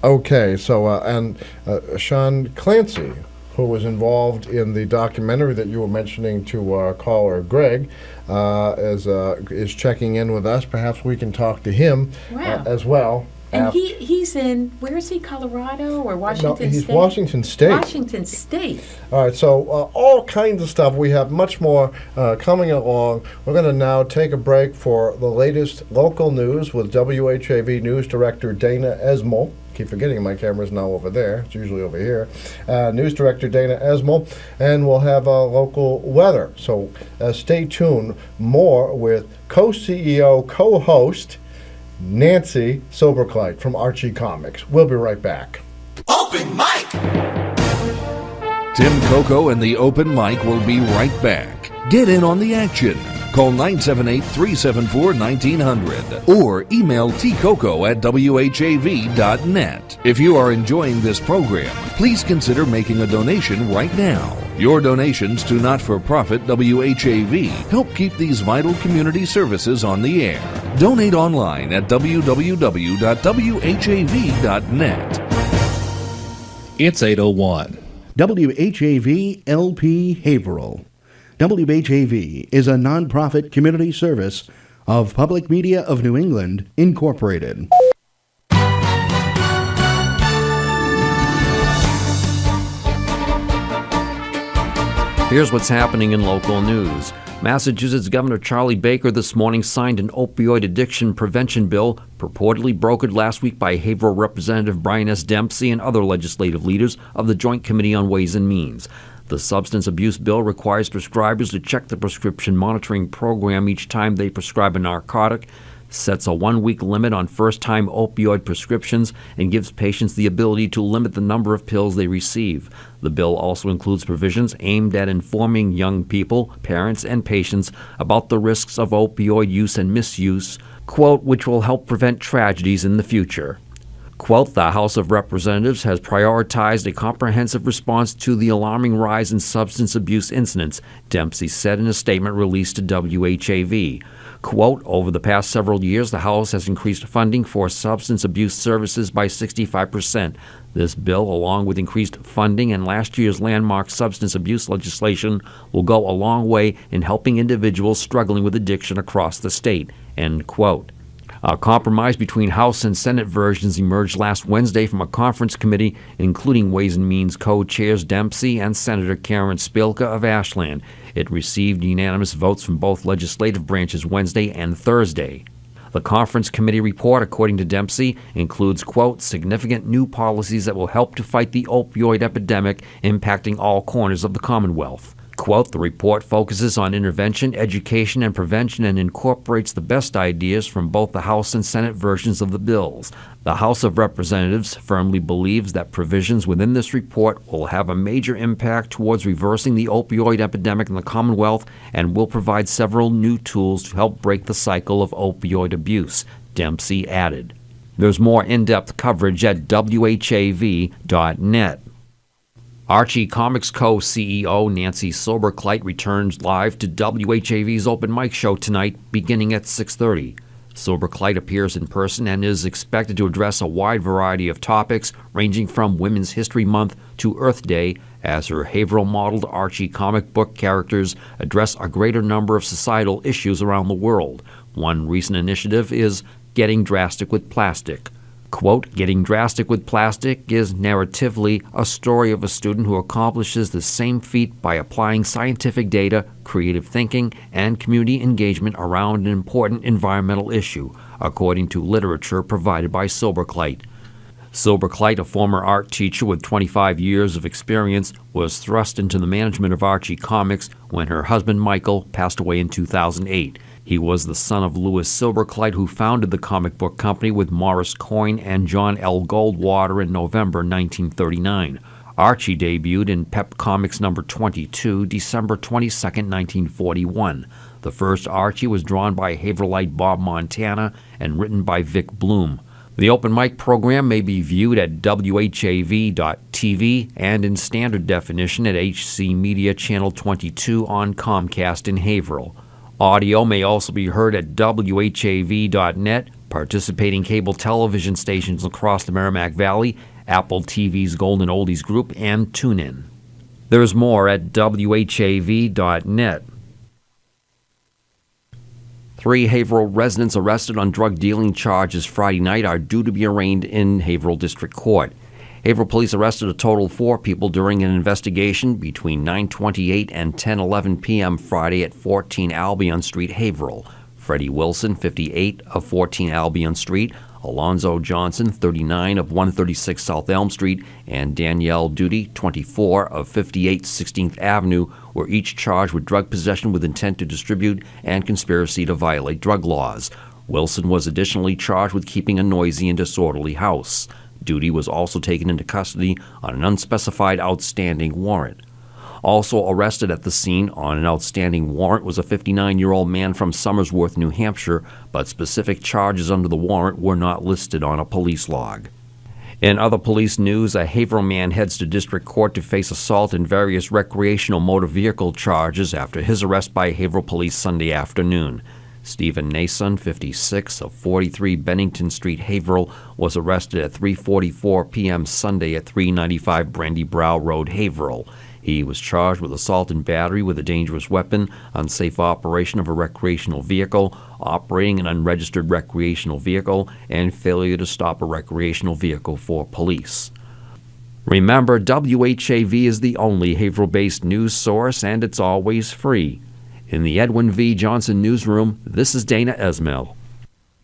Okay, so, Sean Clancy, who was involved in the documentary that you were mentioning to our caller Greg, is checking in with us. Perhaps we can talk to him as well. And he's in, where is he, Colorado or Washington State? No, he's Washington State. Washington State. All right, so all kinds of stuff. We have much more coming along. We're going to now take a break for the latest local news with WHAV News Director Dana Esmol. Keep forgetting my camera's now over there. It's usually over here. News Director Dana Esmol, and we'll have local weather. So stay tuned. More with co-CEO, co-host Nancy Silberkleit from Archie Comics. We'll be right back. Open mic! Tim Coco and the Open Mic will be right back. Get in on the action. Call 978-374-1900 or email tcoco@whav.net. If you are enjoying this program, please consider making a donation right now. Your donations to not-for-profit WHAV help keep these vital community services on the air. Donate online at www.whav.net. It's 8:01. WHAV LP Haverhill. WHAV is a nonprofit community service of Public Media of New England, Incorporated. Here's what's happening in local news. Massachusetts Governor Charlie Baker this morning signed an opioid addiction prevention bill purportedly brokered last week by Haverhill Representative Brian S. Dempsey and other legislative leaders of the Joint Committee on Ways and Means. The substance abuse bill requires prescribers to check the prescription monitoring program each time they prescribe a narcotic, sets a 1-week limit on first-time opioid prescriptions, and gives patients the ability to limit the number of pills they receive. The bill also includes provisions aimed at informing young people, parents, and patients about the risks of opioid use and misuse, quote, which will help prevent tragedies in the future. Quote, the House of Representatives has prioritized a comprehensive response to the alarming rise in substance abuse incidents, Dempsey said in a statement released to WHAV. Quote, over the past several years, the House has increased funding for substance abuse services by 65%. This bill, along with increased funding and last year's landmark substance abuse legislation, will go a long way in helping individuals struggling with addiction across the state, end quote. A compromise between House and Senate versions emerged last Wednesday from a conference committee, including Ways and Means co-chairs Dempsey and Senator Karen Spilka of Ashland. It received unanimous votes from both legislative branches Wednesday and Thursday. The conference committee report, according to Dempsey, includes, quote, significant new policies that will help to fight the opioid epidemic impacting all corners of the Commonwealth. Quote, the report focuses on intervention, education, and prevention and incorporates the best ideas from both the House and Senate versions of the bills. The House of Representatives firmly believes that provisions within this report will have a major impact towards reversing the opioid epidemic in the Commonwealth and will provide several new tools to help break the cycle of opioid abuse, Dempsey added. There's more in-depth coverage at whav.net. Archie Comics co-CEO Nancy Silberkleit returns live to WHAV's Open Mic Show tonight, beginning at 6:30. Silberkleit appears in person and is expected to address a wide variety of topics, ranging from Women's History Month to Earth Day, as her Haverhill-modeled Archie comic book characters address a greater number of societal issues around the world. One recent initiative is Getting Drastic with Plastic. Quote, Getting Drastic with Plastic is narratively a story of a student who accomplishes the same feat by applying scientific data, creative thinking, and community engagement around an important environmental issue, according to literature provided by Silberkleit. Silberkleit, a former art teacher with 25 years of experience, was thrust into the management of Archie Comics when her husband Michael passed away in 2008. He was the son of Louis Silberkleit, who founded the comic book company with Morris Coyne and John L. Goldwater in November 1939. Archie debuted in Pep Comics number 22, December 22, 1941. The first Archie was drawn by Haverhillite Bob Montana and written by Vic Bloom. The open mic program may be viewed at WHAV.tv and in standard definition at HC Media Channel 22 on Comcast in Haverhill. Audio may also be heard at WHAV.net, participating cable television stations across the Merrimack Valley, Apple TV's Golden Oldies Group, and TuneIn. There's more at WHAV.net. 3 Haverhill residents arrested on drug dealing charges Friday night are due to be arraigned in Haverhill District Court. Haverhill police arrested a total of 4 people during an investigation between 9:28 and 10:11 p.m. Friday at 14 Albion Street, Haverhill. Freddie Wilson, 58, of 14 Albion Street, Alonzo Johnson, 39, of 136 South Elm Street, and Danielle Duty, 24, of 58 16th Avenue, were each charged with drug possession with intent to distribute and conspiracy to violate drug laws. Wilson was additionally charged with keeping a noisy and disorderly house. Duty was also taken into custody on an unspecified outstanding warrant. Also arrested at the scene on an outstanding warrant was a 59-year-old man from Somersworth, New Hampshire, but specific charges under the warrant were not listed on a police log. In other police news, a Haverhill man heads to district court to face assault and various recreational motor vehicle charges after his arrest by Haverhill police Sunday afternoon. Stephen Nason, 56, of 43 Bennington Street, Haverhill, was arrested at 3:44 p.m. Sunday at 395 Brandy Brow Road, Haverhill. He was charged with assault and battery with a dangerous weapon, unsafe operation of a recreational vehicle, operating an unregistered recreational vehicle, and failure to stop a recreational vehicle for police. Remember, WHAV is the only Haverhill-based news source, and it's always free. In the Edwin V. Johnson newsroom, this is Dana Esmel.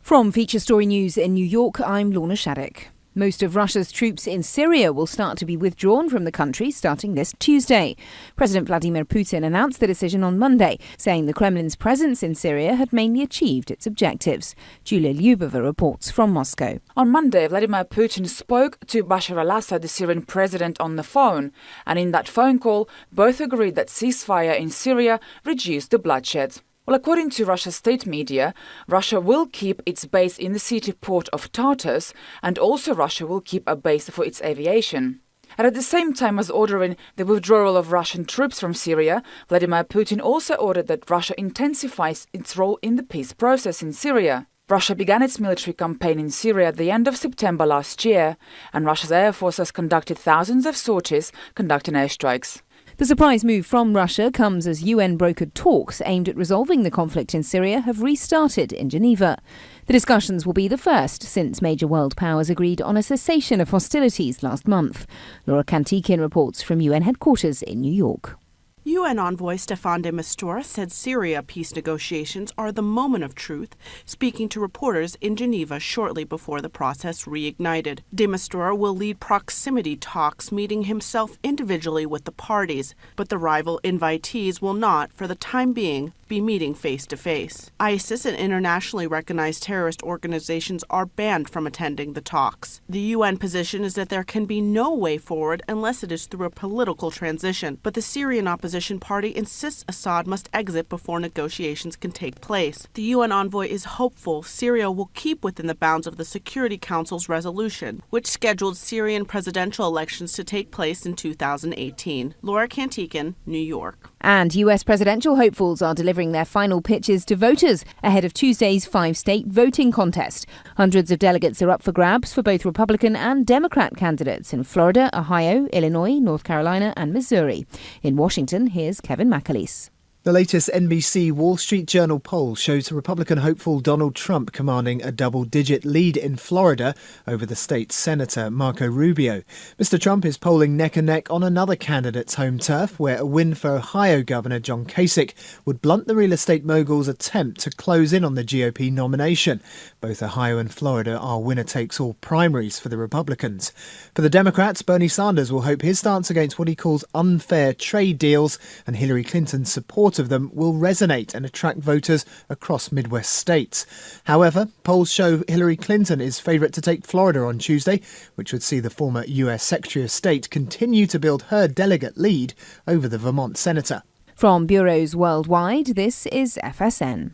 From Feature Story News in New York, I'm Lorna Shattuck. Most of Russia's troops in Syria will start to be withdrawn from the country starting this Tuesday. President Vladimir Putin announced the decision on Monday, saying the Kremlin's presence in Syria had mainly achieved its objectives. Julia Lyubova reports from Moscow. On Monday, Vladimir Putin spoke to Bashar al-Assad, the Syrian president, on the phone. And in that phone call, both agreed that ceasefire in Syria reduced the bloodshed. Well, according to Russia's state media, Russia will keep its base in the city port of Tartus, and also Russia will keep a base for its aviation. And at the same time as ordering the withdrawal of Russian troops from Syria, Vladimir Putin also ordered that Russia intensifies its role in the peace process in Syria. Russia began its military campaign in Syria at the end of September last year, and Russia's air force has conducted thousands of sorties, conducting airstrikes. The surprise move from Russia comes as UN-brokered talks aimed at resolving the conflict in Syria have restarted in Geneva. The discussions will be the first since major world powers agreed on a cessation of hostilities last month. Laura Kantikin reports from UN headquarters in New York. UN envoy Staffan de Mistura said Syria peace negotiations are the moment of truth, speaking to reporters in Geneva shortly before the process reignited. De Mistura will lead proximity talks, meeting himself individually with the parties, but the rival invitees will not, for the time being, be meeting face-to-face. ISIS and internationally recognized terrorist organizations are banned from attending the talks. The UN position is that there can be no way forward unless it is through a political transition, but the Syrian opposition party insists Assad must exit before negotiations can take place. The UN envoy is hopeful Syria will keep within the bounds of the Security Council's resolution, which scheduled Syrian presidential elections to take place in 2018. Laura Kantikin, New York. And US presidential hopefuls are delivering their final pitches to voters ahead of Tuesday's 5-state voting contest. Hundreds of delegates are up for grabs for both Republican and Democrat candidates in Florida, Ohio, Illinois, North Carolina and Missouri. In Washington, here's Kevin McAleese. The latest NBC Wall Street Journal poll shows Republican hopeful Donald Trump commanding a double-digit lead in Florida over the state's Senator Marco Rubio. Mr. Trump is polling neck and neck on another candidate's home turf, where a win for Ohio Governor John Kasich would blunt the real estate mogul's attempt to close in on the GOP nomination. Both Ohio and Florida are winner-takes-all primaries for the Republicans. For the Democrats, Bernie Sanders will hope his stance against what he calls unfair trade deals and Hillary Clinton's support of them will resonate and attract voters across Midwest states. However, polls show Hillary Clinton is favourite to take Florida on Tuesday, which would see the former US Secretary of State continue to build her delegate lead over the Vermont senator. From bureaus worldwide, this is FSN.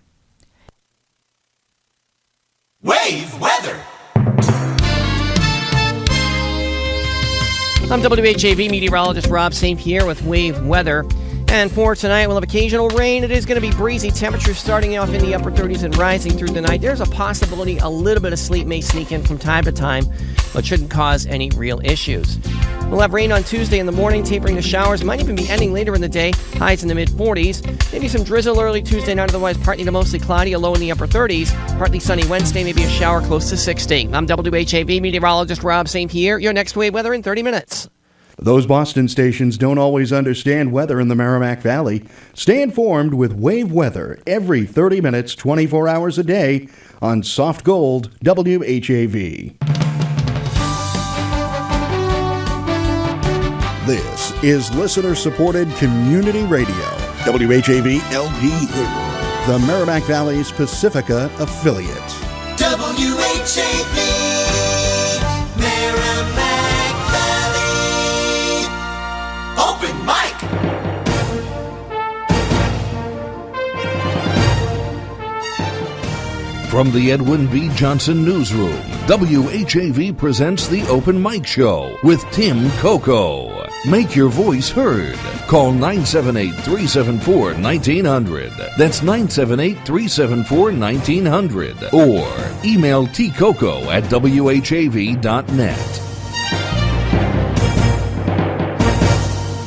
Wave weather. I'm WHAV meteorologist Rob St. Pierre with Wave Weather. And for tonight, we'll have occasional rain. It is going to be breezy. Temperatures starting off in the upper 30s and rising through the night. There's a possibility a little bit of sleet may sneak in from time to time, but shouldn't cause any real issues. We'll have rain on Tuesday in the morning, tapering to showers. Might even be ending later in the day. Highs in the mid-40s. Maybe some drizzle early Tuesday night, otherwise partly to mostly cloudy, a low in the upper 30s. Partly sunny Wednesday, maybe a shower close to 60. I'm WHAV meteorologist Rob St. Pierre. Your next Wave Weather in 30 minutes. Those Boston stations don't always understand weather in the Merrimack Valley. Stay informed with Wave Weather every 30 minutes, 24 hours a day on Soft Gold WHAV. This is listener-supported community radio. WHAV LP Haverhill, the Merrimack Valley's Pacifica affiliate. WHAV Merrimack Valley Open Mic. From the Edwin B. Johnson Newsroom, WHAV presents the Open Mic Show with Tim Coco. Make your voice heard. Call 978-374-1900. That's 978-374-1900. Or email tcoco@whav.net.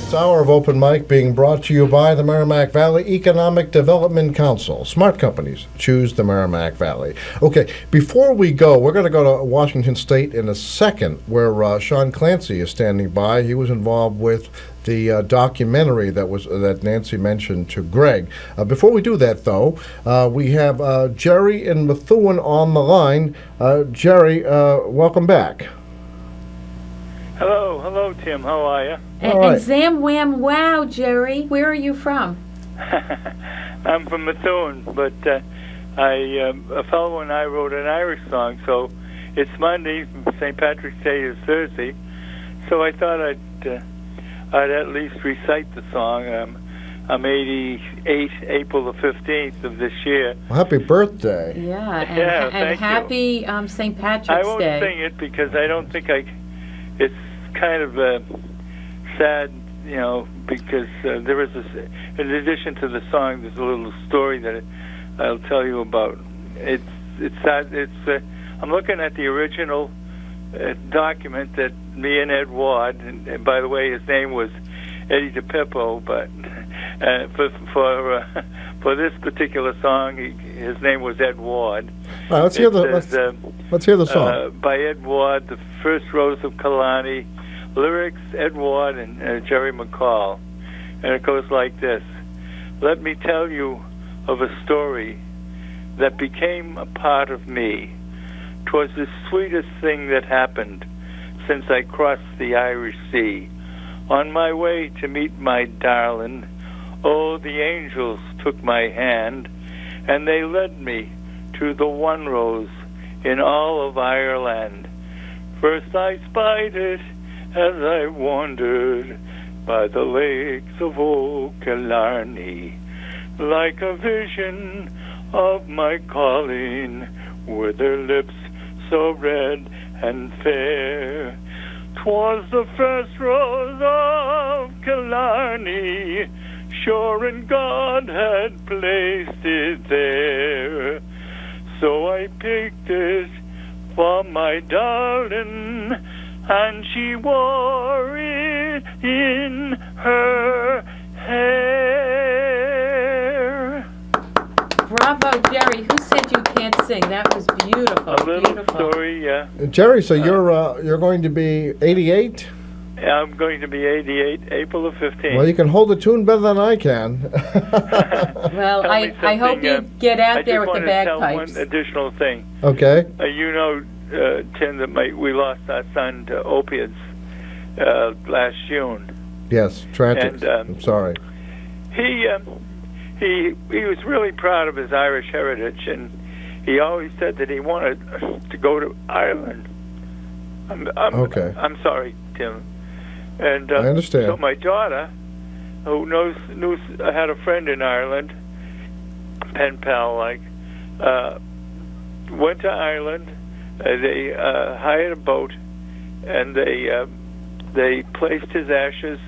This hour of Open Mic being brought to you by the Merrimack Valley Economic Development Council. Smart companies choose the Merrimack Valley. Okay, before we go, we're going to go to Washington State in a second, where Sean Clancy is standing by. He was involved with the documentary that Nancy mentioned to Greg. Before we do that, though, we have Jerry and Methuen on the line. Jerry, welcome back. Hello, Tim. How are you? And Zam Wham Wow, Jerry. Where are you from? I'm from Methuen, but a fellow and I wrote an Irish song, so it's Monday. St. Patrick's Day is Thursday, so I thought I'd at least recite the song. I'm 88, April the 15th of this year. Well, happy birthday. Yeah, thank happy St. Patrick's Day. I won't sing it because I don't think it's kind of sad, because there is in addition to the song, there's a little story that I'll tell you about. It's sad. I'm looking at the original document that me and Ed Ward, and by the way, his name was Eddie DePippo, but for this particular song, his name was Ed Ward. All right, let's hear the song. By Ed Ward, The First Rose of Kalani, lyrics Ed Ward and Jerry McCall, and it goes like this. Let me tell you of a story that became a part of me. 'Twas the sweetest thing that happened since I crossed the Irish Sea. On my way to meet my darling, oh, the angels took my hand, and they led me to the one rose in all of Ireland. First I spied it as I wandered by the lakes of old Killarney, like a vision of my calling, with their lips so red and fair. 'Twas the first rose of Killarney, sure, and God had placed it there. So I picked it for my darling, and she wore it in her hair. Bravo, Jerry. Who said you can't sing? That was beautiful. A little story, yeah. Jerry, so you're going to be 88? I'm going to be 88, April the 15th. Well, you can hold a tune better than I can. Well, I hope you get out there with the bagpipes. I just want to tell one additional thing. Okay. You know, Tim, that we lost our son to opiates last June. Yes, tragic. And, I'm sorry. He was really proud of his Irish heritage, and he always said that he wanted to go to Ireland. Okay. I'm sorry, Tim. And I understand. So my daughter, who knew had a friend in Ireland, pen pal like, went to Ireland. They hired a boat, and they placed his ashes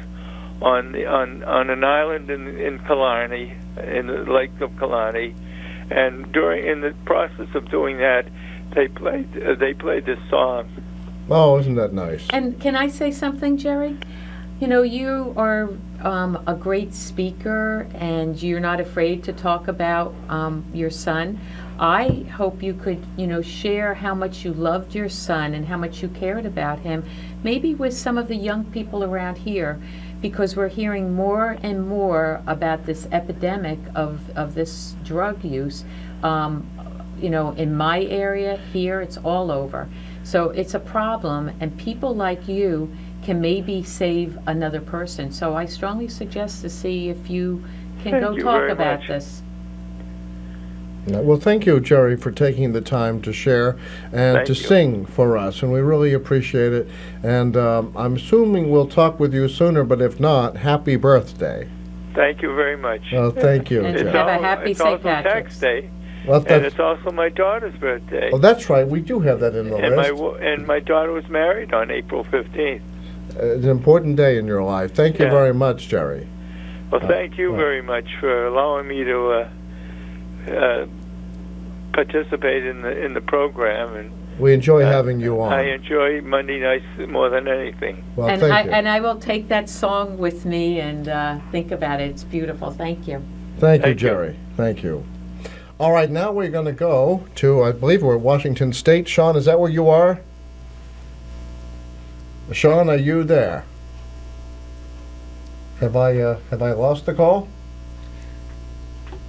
on an island in Killarney, in the Lake of Killarney, and in the process of doing that, they played this song. Oh, isn't that nice? And can I say something, Jerry? You know, you are a great speaker, and you're not afraid to talk about your son. I hope you could, share how much you loved your son and how much you cared about him, maybe with some of the young people around here, because we're hearing more and more about this epidemic of this drug use. In my area here, it's all over. So it's a problem, and people like you can maybe save another person. So I strongly suggest to see if you can go talk about this. Well, thank you, Jerry, for taking the time to share and to sing for us, and we really appreciate it. And I'm assuming we'll talk with you sooner, but if not, happy birthday. Thank you very much. Well, thank you. And Jerry. have a happy It's St. also Patrick's Day. Well, And it's also my daughter's birthday. Oh, that's right. We do have that in the list. And my daughter was married on April 15th. It's an important day in your life. Thank you very much, Jerry. Well, thank you very much for allowing me to participate in the program. And we enjoy having you on. I enjoy Monday nights more than anything. Well, and thank you. And I will take that song with me and think about it. It's beautiful. Thank you. Thank you, Jerry. Thank you. All right, now we're going to go to, I believe we're at Washington State. Sean, is that where you are? Sean, are you there? Have I lost the call?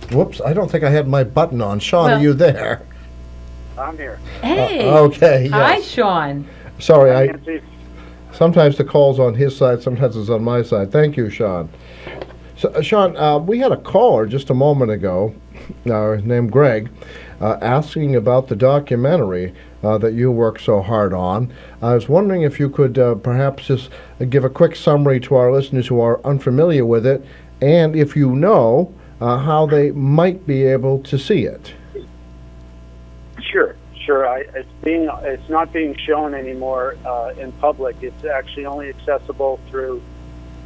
Whoops, I don't think I had my button on. Sean, are you there? I'm here. Hey. Okay, yes. Hi, Sean. Sorry, sometimes the call's on his side, sometimes it's on my side. Thank you, Sean. So, Sean, we had a caller just a moment ago, named Greg, asking about the documentary that you worked so hard on. I was wondering if you could perhaps just give a quick summary to our listeners who are unfamiliar with it, and if you know how they might be able to see it. Sure. It's not being shown anymore in public. It's actually only accessible through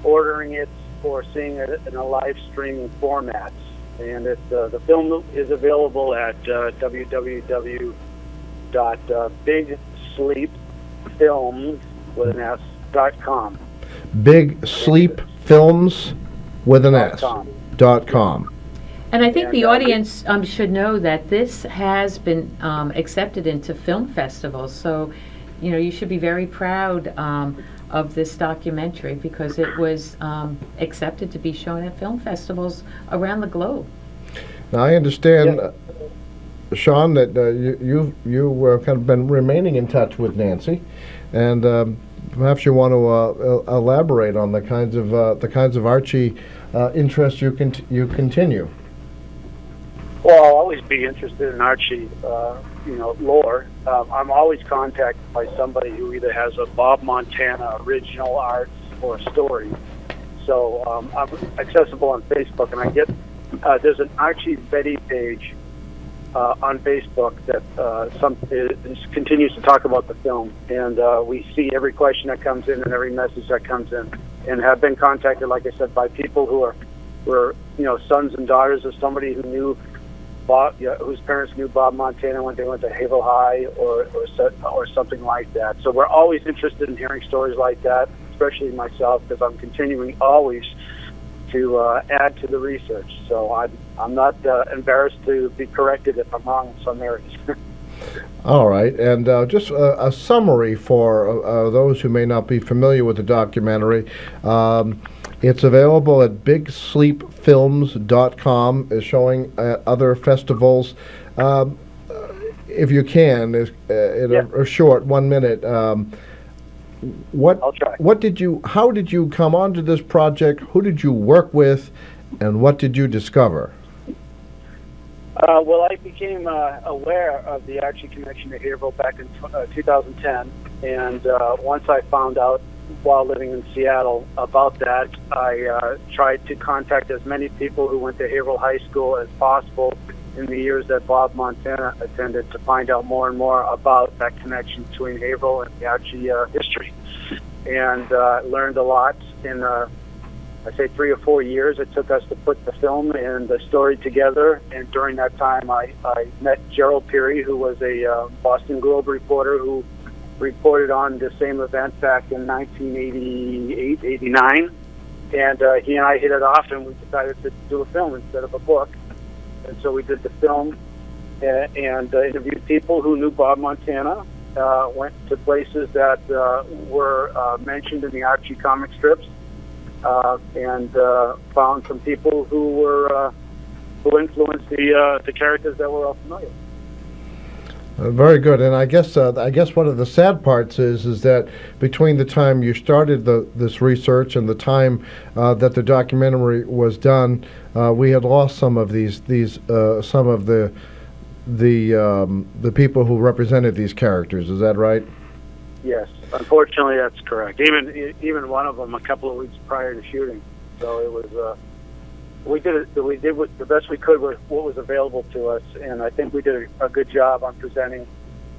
ordering it or seeing it in a live streaming format. And the film is available at bigsleepfilms.com. bigsleepfilms.com. And I think the audience should know that this has been accepted into film festivals. So, you should be very proud of this documentary because it was accepted to be shown at film festivals around the globe. Now, I understand, Sean, that you kind of been remaining in touch with Nancy, and perhaps you want to elaborate on the kinds of Archie interests you continue. Well, I'll always be interested in Archie, lore. I'm always contacted by somebody who either has a Bob Montana original art or a story. So I'm accessible on Facebook, and I get there's an Archie Betty page on Facebook that continues to talk about the film, and we see every question that comes in and every message that comes in, and have been contacted, like I said, by people who are were sons and daughters of somebody who knew Bob, whose parents knew Bob Montana when they went to Haverhill High or something like that. So we're always interested in hearing stories like that, especially myself, because I'm continuing always to add to the research. So I'm not embarrassed to be corrected if I'm wrong in some areas. All right, and just a summary for those who may not be familiar with the documentary. It's available at bigsleepfilms.com. It's showing at other festivals. If you can, a short 1 minute. How did you come onto this project? Who did you work with, and what did you discover? Well, I became aware of the Archie connection to Haverhill back in 2010, and once I found out while living in Seattle about that, I tried to contact as many people who went to Haverhill High School as possible in the years that Bob Montana attended to find out more and more about that connection between Haverhill and the Archie history. And learned a lot in, I'd say, 3 or 4 years it took us to put the film and the story together. And during that time, I met Gerald Peary, who was a Boston Globe reporter who reported on the same event back in 1988, 89. And he and I hit it off, and we decided to do a film instead of a book. And so we did the film and interviewed people who knew Bob Montana, went to places that were mentioned in the Archie comic strips, and found some people who influenced the characters that we're all familiar with. Very good, and I guess one of the sad parts is that between the time you started this research and the time that the documentary was done, we had lost some of some of the people who represented these characters. Is that right? Yes, unfortunately, that's correct. Even one of them a couple of weeks prior to shooting. So it was. We did the best we could with what was available to us, and I think we did a good job on presenting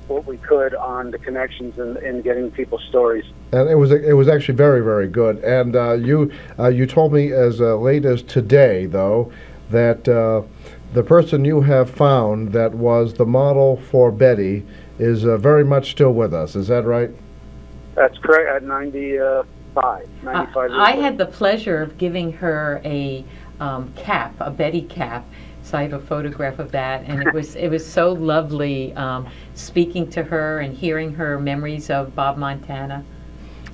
what we could on the connections and getting people's stories. And it was actually very, very good. And you told me as late as today, though, that the person you have found that was the model for Betty is very much still with us. Is that right? That's correct. At 95 I had the pleasure of giving her a cap, a Betty cap. So I have a photograph of that, and it was so lovely speaking to her and hearing her memories of Bob Montana.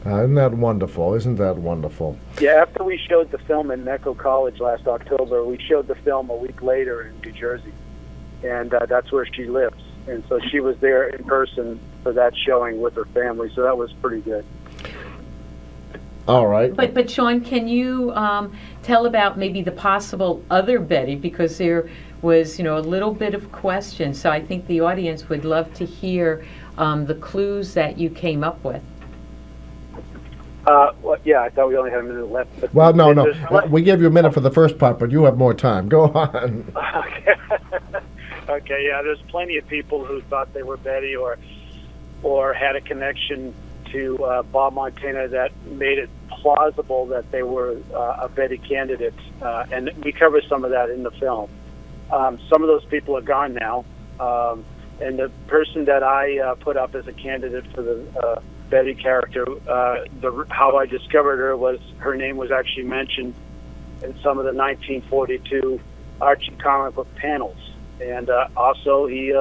Isn't that wonderful? Isn't that wonderful? Yeah, after we showed the film in Echo College last October, we showed the film a week later in New Jersey, and that's where she lives. And so she was there in person for that showing with her family, so that was pretty good. All right. But Sean, can you tell about maybe the possible other Betty, because there was a little bit of question. So I think the audience would love to hear the clues that you came up with. Well, yeah, I thought we only had a minute left. But well, no. We gave you a minute for the first part, but you have more time. Go on. Okay. Okay, yeah, there's plenty of people who thought they were Betty or had a connection to Bob Montana that made it plausible that they were a Betty candidate, and we cover some of that in the film. Some of those people are gone now, and the person that I put up as a candidate for the Betty character, how I discovered her name was actually mentioned in some of the 1942 Archie comic book panels, and also he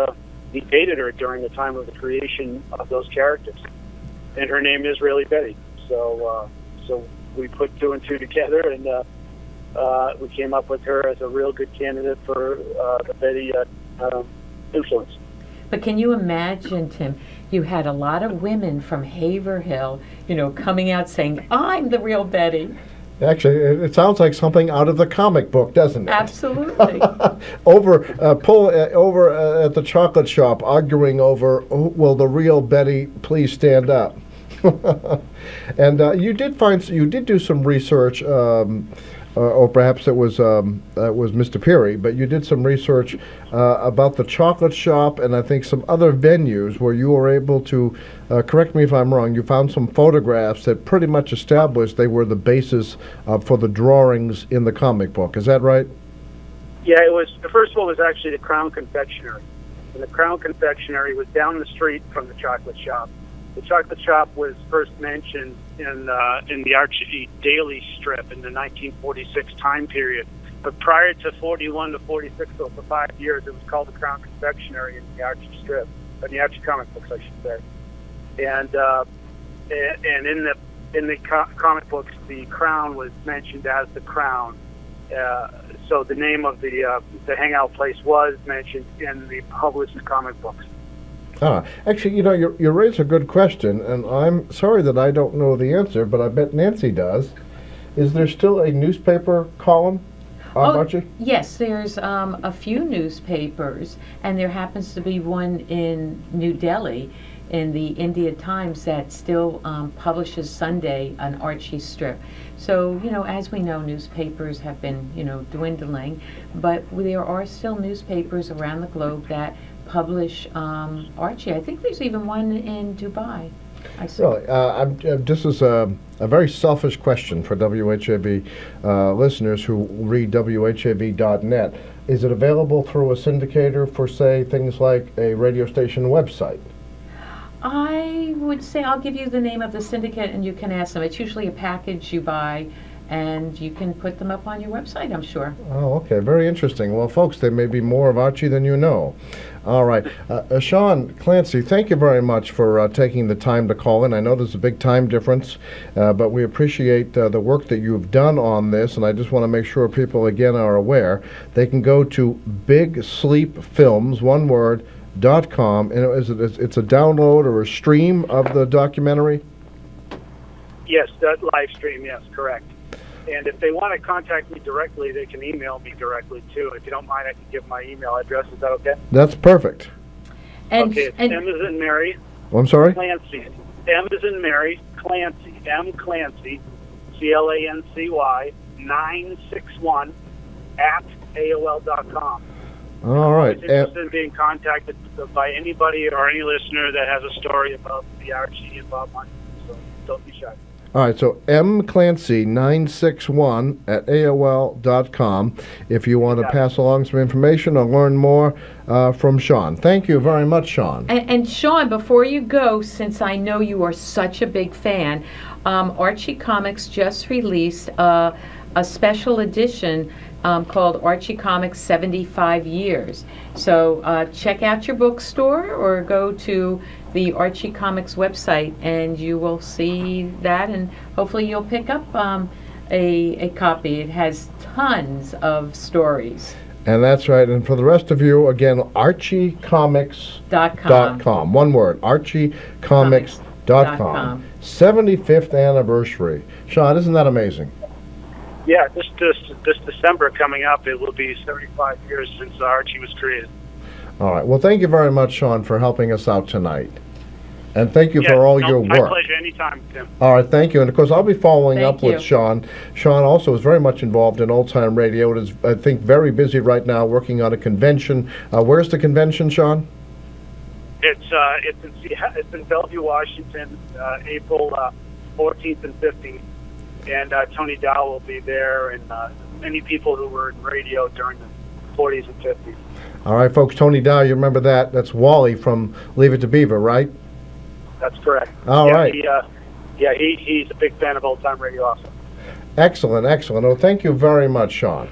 dated her during the time of the creation of those characters. And her name is really Betty. So we put 2 and 2 together, and we came up with her as a real good candidate for the Betty influence. But can you imagine, Tim, you had a lot of women from Haverhill, coming out saying, "I'm the real Betty." Actually, it sounds like something out of the comic book, doesn't it? Absolutely. over at the chocolate shop, arguing over, will the real Betty please stand up? And you did do some research or perhaps it was Mr. Peary, but you did some research about the chocolate shop and I think some other venues where you were able to, correct me if I'm wrong, you found some photographs that pretty much established they were the basis for the drawings in the comic book. Is that right? Yeah, it was. The first one was actually the Crown Confectionery. And the Crown Confectionery was down the street from the chocolate shop. The chocolate shop was first mentioned in the Archie Daily strip in the 1946 time period. But prior to 41 to 46, so for 5 years, it was called the Crown Confectionery in the Archie strip, in the Archie comic books, I should say. And in the comic books, the Crown was mentioned as the Crown. So the name of the hangout place was mentioned in the published comic books. Actually, you raise a good question, and I'm sorry that I don't know the answer, but I bet Nancy does. Is there still a newspaper column on Archie? Yes, there's a few newspapers, and there happens to be one in New Delhi in the India Times that still publishes Sunday an Archie strip. So, as we know, newspapers have been, dwindling, but there are still newspapers around the globe that publish Archie. I think there's even one in Dubai. I see. Really, this is a very selfish question for WHAV listeners who read WHAV.net. Is it available through a syndicator for, say, things like a radio station website? I would say I'll give you the name of the syndicate and you can ask them. It's usually a package you buy and you can put them up on your website, I'm sure. Oh, okay. Very interesting. Well, folks, there may be more of Archie than you know. All right. Sean Clancy, thank you very much for taking the time to call in. I know there's a big time difference, but we appreciate the work that you've done on this, and I just want to make sure people, again, are aware. They can go to Big Sleep Films, one word, .com, and it's a download or a stream of the documentary? Yes, that live stream, yes, correct. And if they want to contact me directly, they can email me directly, too. If you don't mind, I can give my email address. Is that okay? That's perfect. Okay, it's M as in Mary. I'm sorry? Clancy. M as in Mary, Clancy. M Clancy, CLANCY, 961 at AOL.com. All right. I'm interested in being contacted by anybody or any listener that has a story about the Archie and Bob Montana, so don't be shy. All right, so mclancy961 at AOL.com if you want to pass along some information or learn more from Sean. Thank you very much, Sean. And Sean, before you go, since I know you are such a big fan, Archie Comics just released a special edition called Archie Comics 75 Years. So check out your bookstore or go to the Archie Comics website and you will see that, and hopefully you'll pick up a copy. It has tons of stories. And that's right. And for the rest of you, again, archiecomics.com. One word, archiecomics.com. 75th anniversary. Sean, isn't that amazing? Yeah, this December coming up, it will be 75 years since Archie was created. All right. Well, thank you very much, Sean, for helping us out tonight. And thank you for all your work. My pleasure. Anytime, Tim. All right. Thank you. And, of course, I'll be following up you. with Sean. Sean also is very much involved in old-time radio. It is, I think, very busy right now working on a convention. Where's the convention, Sean? It's in Bellevue, Washington, April 14th and 15th. And Tony Dow will be there, and many people who were in radio during the 40s and 50s. All right, folks. Tony Dow, you remember that? That's Wally from Leave It to Beaver, right? That's correct. All right. He's a big fan of old-time radio also. Excellent, excellent. Oh, thank you very much, Sean.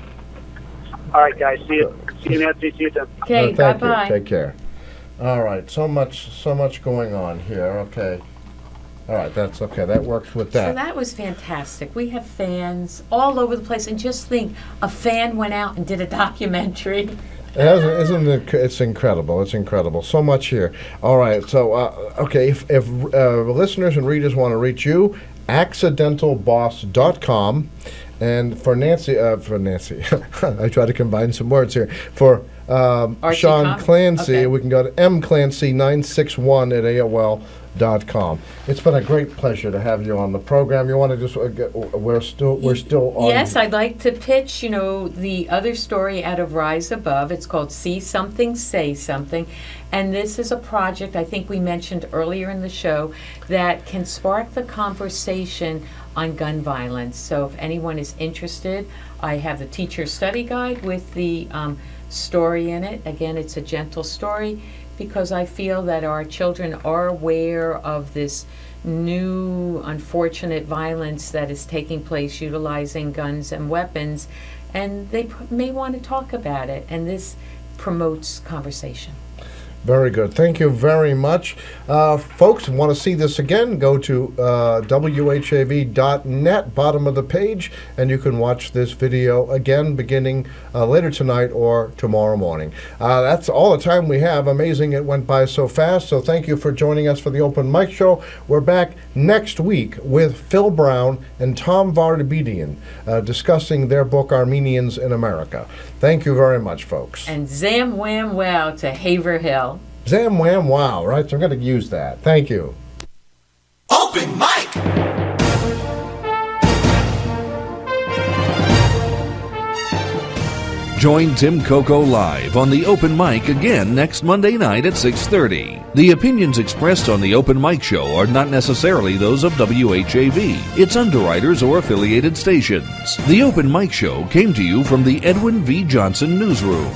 All right, guys. See you, Nancy. See you, Tim. Okay, thank bye-bye. you. Take care. All right. So much going on here. Okay. All right, that's okay. That works with that. So that was fantastic. We have fans all over the place, and just think, a fan went out and did a documentary. Isn't it? It's incredible. It's incredible. So much here. All right. So, okay, if listeners and readers want to reach you, accidentalboss.com. And for Nancy, I try to combine some words here. For Sean Clancy, we can go to mclancy961 at WHAV.com. It's been a great pleasure to have you on the program. You want to just we're still on. Yes, I'd like to pitch, the other story out of Rise Above. It's called See Something, Say Something. And this is a project I think we mentioned earlier in the show that can spark the conversation on gun violence. So if anyone is interested, I have the teacher study guide with the story in it. Again, it's a gentle story because I feel that our children are aware of this new unfortunate violence that is taking place utilizing guns and weapons, and they may want to talk about it, and this promotes conversation. Very good. Thank you very much. Folks, want to see this again, go to WHAV.net, bottom of the page, and you can watch this video again beginning later tonight or tomorrow morning. That's all the time we have. Amazing it went by so fast, so thank you for joining us for the Open Mic Show. We're back next week with Phil Brown and Tom Vardabedian discussing their book, Armenians in America. Thank you very much, folks. And zam wham wow to Haverhill. Zam wham wow, right? So I'm going to use that. Thank you. Open mic! Join Tim Coco live on the Open Mic again next Monday night at 6:30. The opinions expressed on the Open Mic Show are not necessarily those of WHAV, its underwriters, or affiliated stations. The Open Mic Show came to you from the Edwin V. Johnson Newsroom.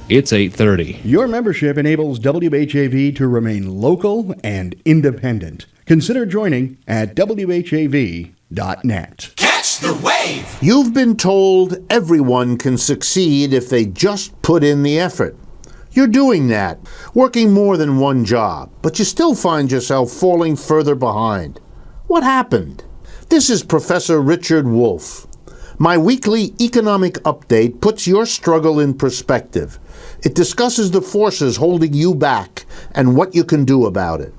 It's 8:30. Your membership enables WHAV to remain local and independent. Consider joining at WHAV.net. Catch the wave! You've been told everyone can succeed if they just put in the effort. You're doing that, working more than one job, but you still find yourself falling further behind. What happened? This is Professor Richard Wolff. My weekly economic update puts your struggle in perspective. It discusses the forces holding you back and what you can do about it.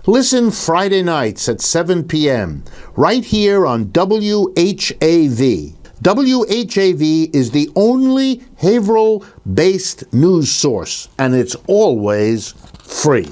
Listen Friday nights at 7 p.m. right here on WHAV. WHAV is the only Haverhill-based news source, and it's always free.